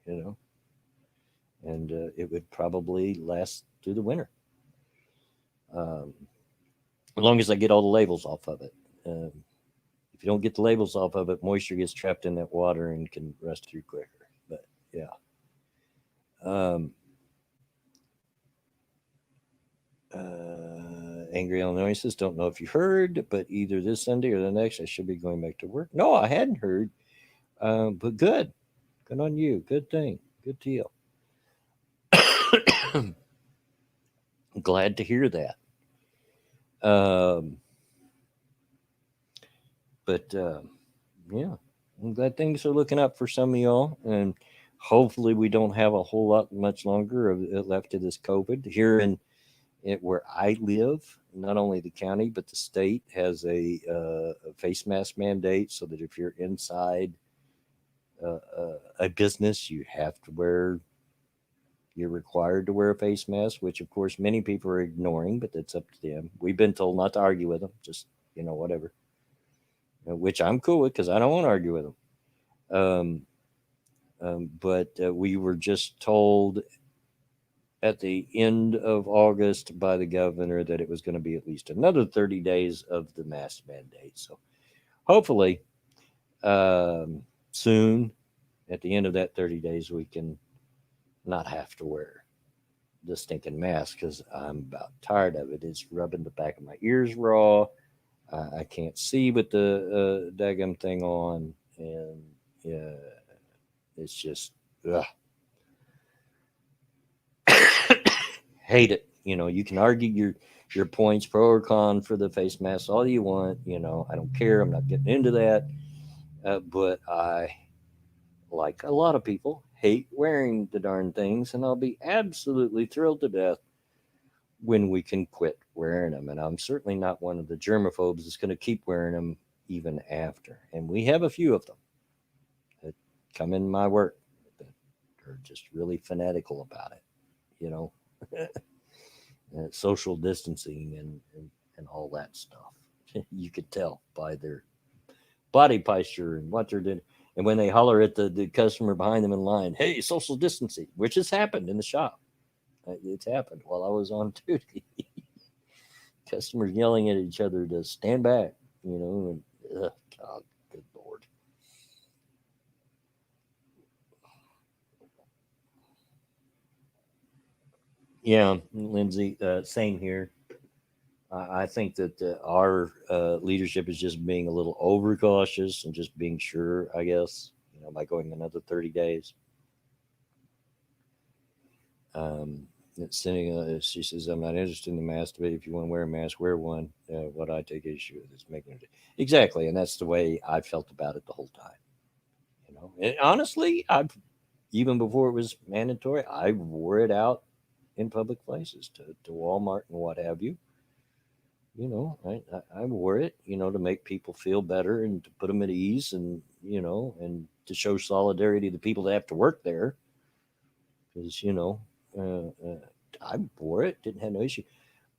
You know, and it would probably last through the winter, um, as long as I get all the labels off of it. Um, if you don't get the labels off of it, moisture gets trapped in that water and can rust through quicker. But yeah. Um, Angry Illinois says, don't know if you heard, but either this Sunday or the next, I should be going back to work. No, I hadn't heard, but good. Good on you. Good thing. Good deal. Glad to hear that. Um, but yeah, I'm glad things are looking up for some of y'all, and hopefully we don't have a whole lot much longer of it left of this COVID here in it where I live. Not only the county but the state has a face mask mandate, so that if you're inside a business, you're required to wear a face mask, which of course many people are ignoring, but that's up to them. We've been told not to argue with them, just whatever, which I'm cool with because I don't want to argue with them. Um, but we were just told at the end of August by the governor that it was going to be at least another 30 days of the mask mandate. So hopefully, soon, at the end of that 30 days, we can not have to wear the stinking mask because I'm about tired of it. It's rubbing the back of my ears raw. I can't see with the daggum thing on, and yeah, it's just ugh. Hate it. You can argue your points pro or con for the face mask all you want. I don't care. I'm not getting into that. But I, like a lot of people, hate wearing the darn things, and I'll be absolutely thrilled to death when we can quit wearing them. And I'm certainly not one of the germaphobes that's going to keep wearing them even after. And we have a few of them that come in my work that are just really fanatical about it, you know, social distancing and all that stuff. You could tell by their body posture and what they're doing. And when they holler at the customer behind them in line, hey, social distancing, which has happened in the shop. It's happened while I was on duty. Customers yelling at each other to stand back, and God, good Lord. Yeah, Lindsay, same here. I think that our leadership is just being a little overcautious and just being sure, I guess, by going another 30 days. Um, it's sitting, she says, I'm not interested in the mask debate. If you want to wear a mask, wear one. What I take issue with is making it. Exactly. And that's the way I felt about it the whole time. And honestly, even before it was mandatory, I wore it out in public places to Walmart and what have you. I wore it, to make people feel better and to put them at ease and to show solidarity to people that have to work there. Because, I wore it, didn't have no issue.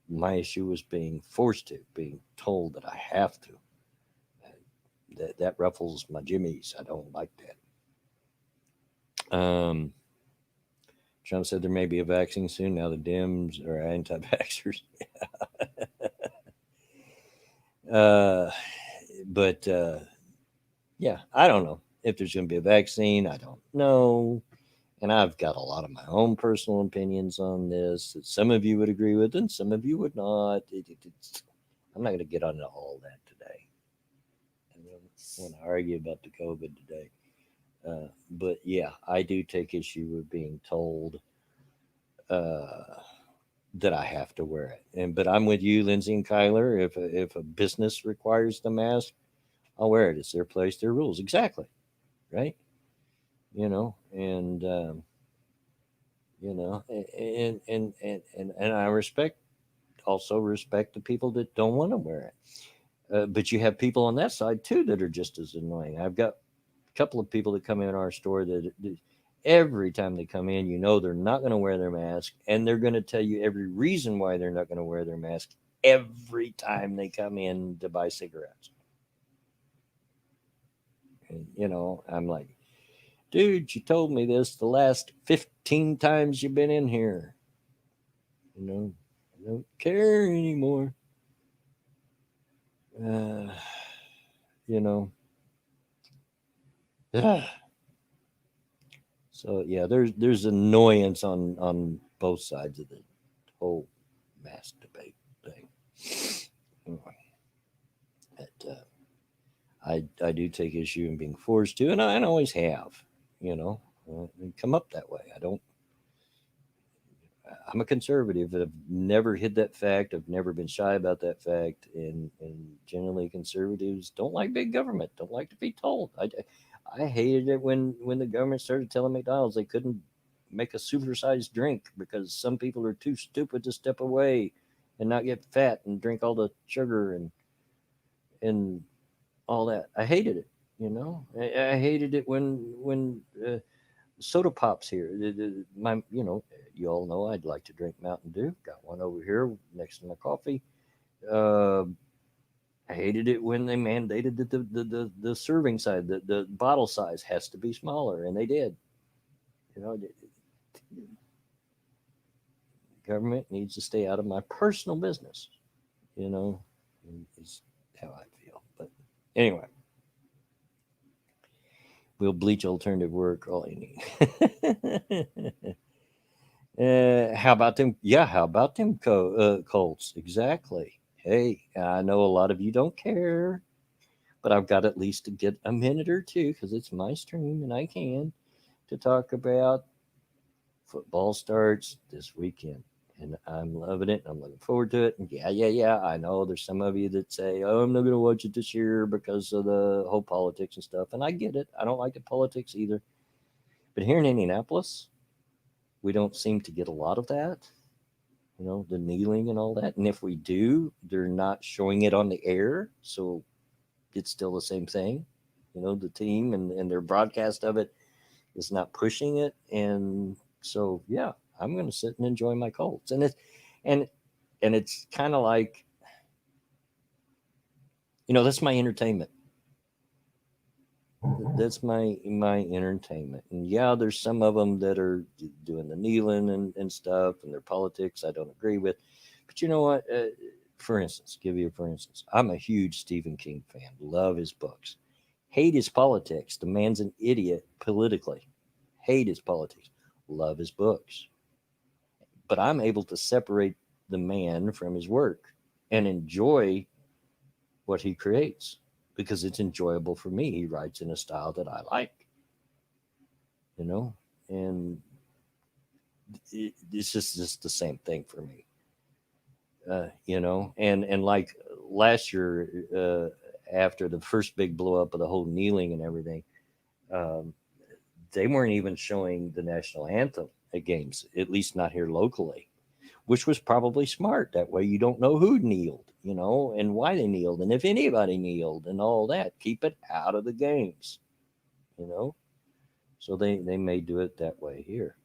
My issue was being forced to, being told that I have to. That ruffles my jimmies. I don't like that. Trump said there may be a vaccine soon. Now the Dems are anti-vaxxers. uh, but yeah, I don't know if there's going to be a vaccine. I don't know. And I've got a lot of my own personal opinions on this that some of you would agree with and some of you would not. I'm not going to get into all that today. I don't want to argue about the COVID today. But yeah, I do take issue with being told uh, that I have to wear it. But I'm with you, Lindsay and Kyler. If a business requires the mask, I'll wear it. It's their place, their rules. Exactly, right? And and I also respect the people that don't want to wear it. But you have people on that side too that are just as annoying. I've got a couple of people that come in our store that every time they come in, they're not going to wear their mask, and they're going to tell you every reason why they're not going to wear their mask every time they come in to buy cigarettes. And I'm like, dude, you told me this the last 15 times you've been in here. I don't care anymore. Uh, you know. So yeah, there's annoyance on both sides of the whole mask debate thing. But I do take issue in being forced to, and I always have. Come up that way. I don't. I'm a conservative. I've never hid that fact. I've never been shy about that fact. And generally, conservatives don't like big government. Don't like to be told. I hated it when the government started telling McDonald's they couldn't make a supersized drink because some people are too stupid to step away and not get fat and drink all the sugar and all that. I hated it. I hated it when soda pops here. My, you all know I'd like to drink Mountain Dew. Got one over here next to my coffee. Uh, I hated it when they mandated that the serving size, the bottle size has to be smaller, and they did. The government needs to stay out of my personal business. You know, is how I feel. But anyway, we'll bleach alternative work all you need. How about them? Yeah, how about them Colts? Exactly. Hey, I know a lot of you don't care, but I've got at least to get a minute or two because it's my stream and I can to talk about football starts this weekend. And I'm loving it. I'm looking forward to it. And yeah. I know there's some of you that say, oh, I'm not going to watch it this year because of the whole politics and stuff. And I get it. I don't like the politics either. But here in Indianapolis, we don't seem to get a lot of that, the kneeling and all that. And if we do, they're not showing it on the air. So it's still the same thing. The team and their broadcast of it is not pushing it. And so, yeah, I'm going to sit and enjoy my Colts. And, and it's kind of like, that's my entertainment. That's my entertainment. And yeah, there's some of them that are doing the kneeling and stuff and their politics I don't agree with. But you know what? For instance, for instance, I'm a huge Stephen King fan. Love his books. Hate his politics. The man's an idiot politically. Hate his politics. Love his books. But I'm able to separate the man from his work and enjoy what he creates because it's enjoyable for me. He writes in a style that I like, you know, and it's just the same thing for me, and like last year, after the first big blow up of the whole kneeling and everything, um, they weren't even showing the national anthem at games, at least not here locally, which was probably smart. That way you don't know who kneeled, and why they kneeled, and if anybody kneeled, and all that. Keep it out of the games, you know. So they may do it that way here,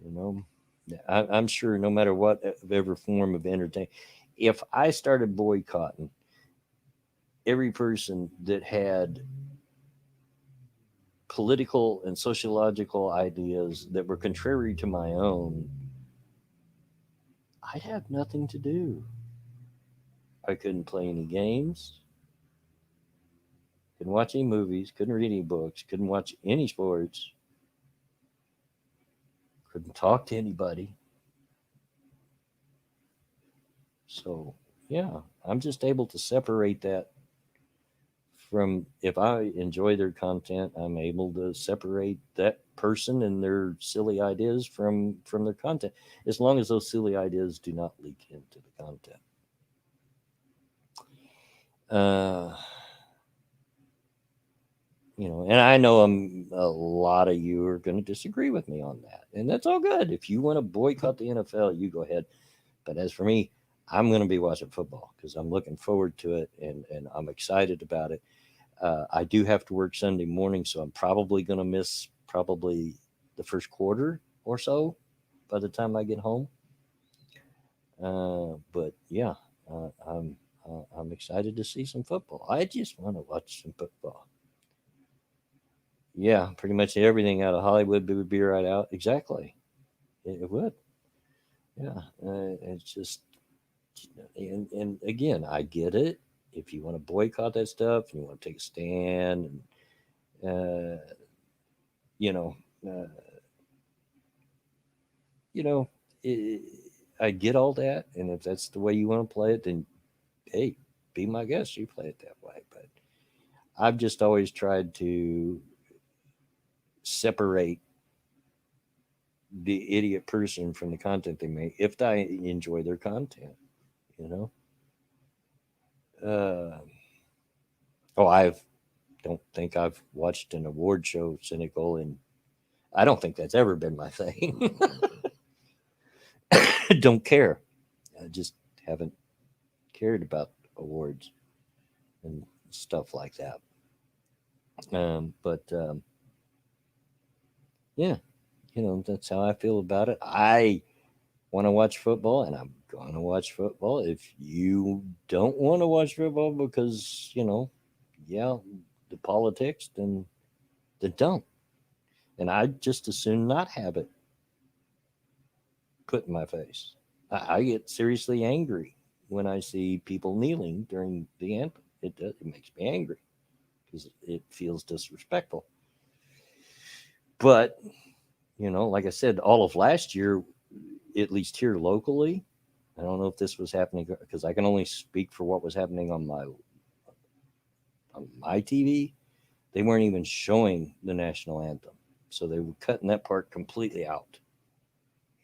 you know. I'm sure no matter whatever form of entertainment, if I started boycotting every person that had political and sociological ideas that were contrary to my own, I'd have nothing to do. I couldn't play any games, couldn't watch any movies, couldn't read any books, couldn't watch any sports, couldn't talk to anybody. So, yeah, I'm just able to separate that from, if I enjoy their content, I'm able to separate that person and their silly ideas from their content, as long as those silly ideas do not leak into the content. Uh, and I know a lot of you are going to disagree with me on that, and that's all good. If you want to boycott the NFL, you go ahead. But as for me, I'm going to be watching football because I'm looking forward to it, and I'm excited about it. I do have to work Sunday morning, so I'm probably going to miss probably the first quarter or so by the time I get home. But yeah, I'm excited to see some football. I just want to watch some football. Yeah, pretty much everything out of Hollywood would be right out. Exactly, it would. Yeah, it's just, and again, I get it. If you want to boycott that stuff and you want to take a stand, and you know, uh, you know, i I get all that. And if that's the way you want to play it, then hey, be my guest. You play it that way. But I've just always tried to separate the idiot person from the content they make if I enjoy their content. You know. Oh, I don't think I've watched an award show cynical, and I don't think that's ever been my thing. Don't care. I just haven't cared about awards and stuff like that. But yeah, that's how I feel about it. I want to watch football, and I'm going to watch football. If you don't want to watch football because, yeah, the politics, then don't. And I just as soon not have it put in my face. I get seriously angry when I see people kneeling during the anthem. It makes me angry because it feels disrespectful. But like I said, all of last year, at least here locally, I don't know if this was happening because I can only speak for what was happening on my TV. They weren't even showing the national anthem, so they were cutting that part completely out.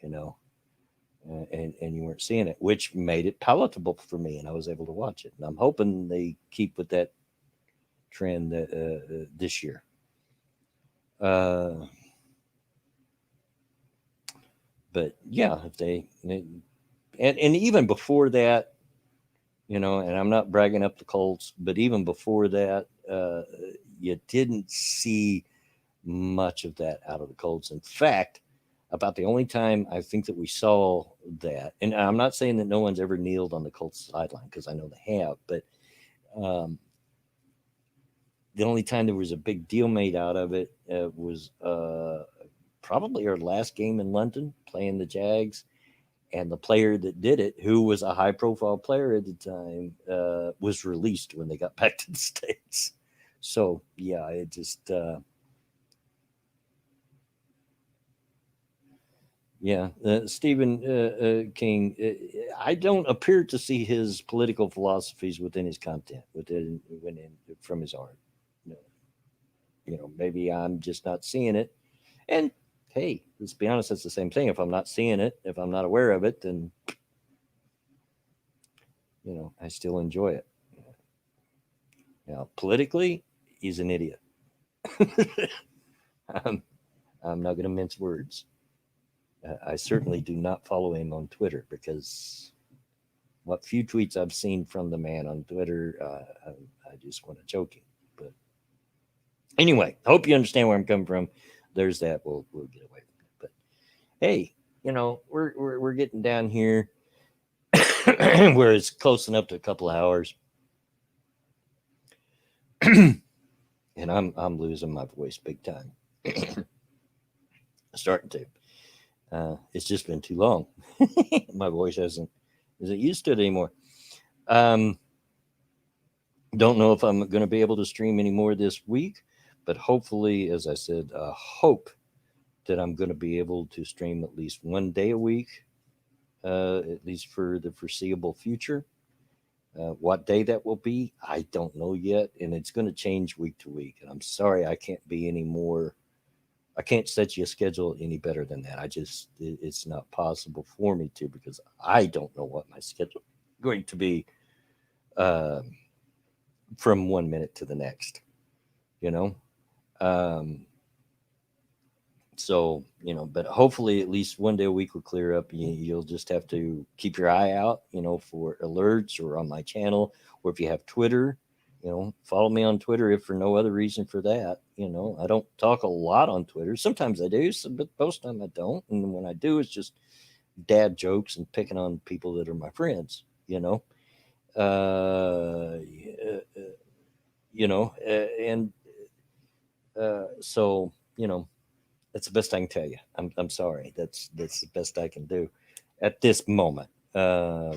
You know, and you weren't seeing it, which made it palatable for me, and I was able to watch it. And I'm hoping they keep with that trend this year. Uh, but yeah, if and even before that, and I'm not bragging up the Colts, but even before that, you didn't see much of that out of the Colts. In fact, about the only time I think that we saw that, and I'm not saying that no one's ever kneeled on the Colts sideline because I know they have, but um, the only time there was a big deal made out of it was probably our last game in London playing the Jags. And the player that did it, who was a high profile player at the time, was released when they got back to the States. So, yeah, it just, yeah. Stephen King, I don't appear to see his political philosophies within his content, from his art. No, maybe I'm just not seeing it. And hey, let's be honest, it's the same thing. If I'm not seeing it, if I'm not aware of it, then I still enjoy it. Now, politically, he's an idiot. I'm, I'm not going to mince words. I certainly do not follow him on Twitter because what few tweets I've seen from the man on Twitter, I just want to choke him. But anyway, hope you understand where I'm coming from. There's that. We'll get away from it. But hey, we're getting down here where it's close enough to a couple of hours, and I'm losing my voice big time. Starting to. It's just been too long. My voice isn't used to it anymore. Um, don't know if I'm going to be able to stream anymore this week, but hopefully, as I said, hope that I'm going to be able to stream at least one day a week, at least for the foreseeable future. What day that will be, I don't know yet, and it's going to change week to week. And I'm sorry, I can't be any more. I can't set you a schedule any better than that. It's not possible for me to because I don't know what my schedule is going to be uh, from 1 minute to the next. You know, um, but hopefully at least one day a week will clear up. You'll just have to keep your eye out, for alerts or on my channel, or if you have Twitter, follow me on Twitter if for no other reason for that. I don't talk a lot on Twitter. Sometimes I do, but most of the time I don't. And when I do, it's just dad jokes and picking on people that are my friends. Uh, and so that's the best I can tell you. I'm sorry. That's the best I can do at this moment. Uh,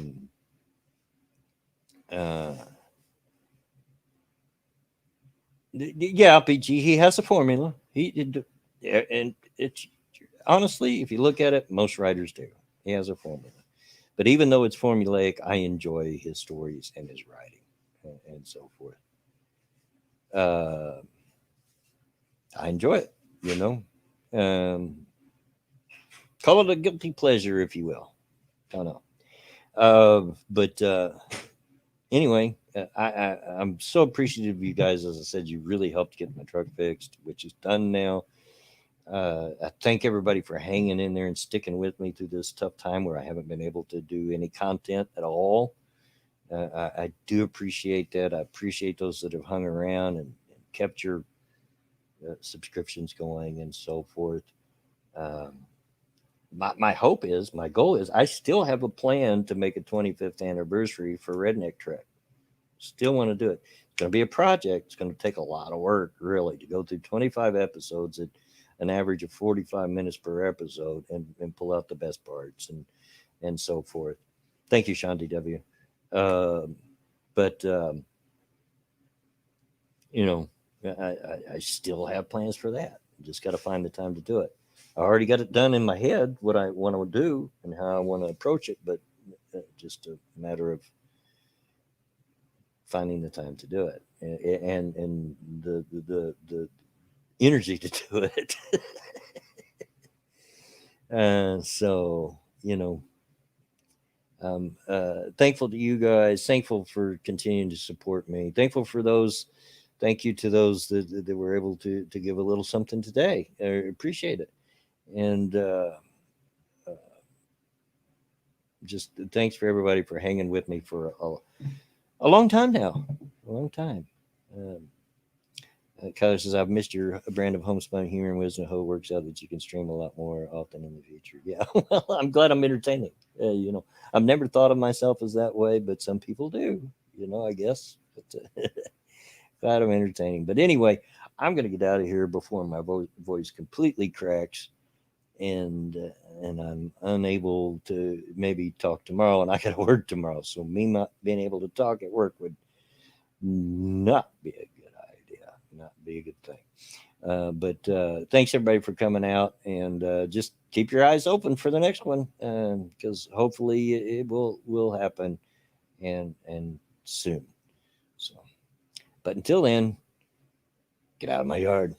yeah, PG. He has a formula. And it's honestly, if you look at it, most writers do. He has a formula. But even though it's formulaic, I enjoy his stories and his writing and so forth. Uh, I enjoy it. You know, um, call it a guilty pleasure, if you will. I don't know. But anyway, I'm so appreciative of you guys. As I said, you really helped get my truck fixed, which is done now. I thank everybody for hanging in there and sticking with me through this tough time where I haven't been able to do any content at all. I do appreciate that. I appreciate those that have hung around and kept your subscriptions going and so forth. Um, my goal is, I still have a plan to make a 25th anniversary for Redneck Trek. Still want to do it. It's going to be a project. It's going to take a lot of work, really, to go through 25 episodes at an average of 45 minutes per episode and pull out the best parts and so forth. Thank you, Sean DW. Um, but, you know, I still have plans for that. Just got to find the time to do it. I already got it done in my head what I want to do and how I want to approach it, but just a matter of finding the time to do it, and the energy to do it. So thankful to you guys. Thankful for continuing to support me. Thankful for those. Thank you to those that were able to give a little something today. I appreciate it. And uh, just thanks for everybody for hanging with me for a long time now. A long time. Um, Kyler says, I've missed your brand of homespun humor and wisdom. Hope works out that you can stream a lot more often in the future. Yeah, well, I'm glad I'm entertaining. I've never thought of myself as that way, but some people do, I guess. But glad I'm entertaining. But anyway, I'm going to get out of here before my voice completely cracks and I'm unable to maybe talk tomorrow, and I got to work tomorrow. So me not being able to talk at work would not be a good idea, not be a good thing. But thanks everybody for coming out, and just keep your eyes open for the next one, because hopefully it will happen and soon. So, but until then, get out of my yard.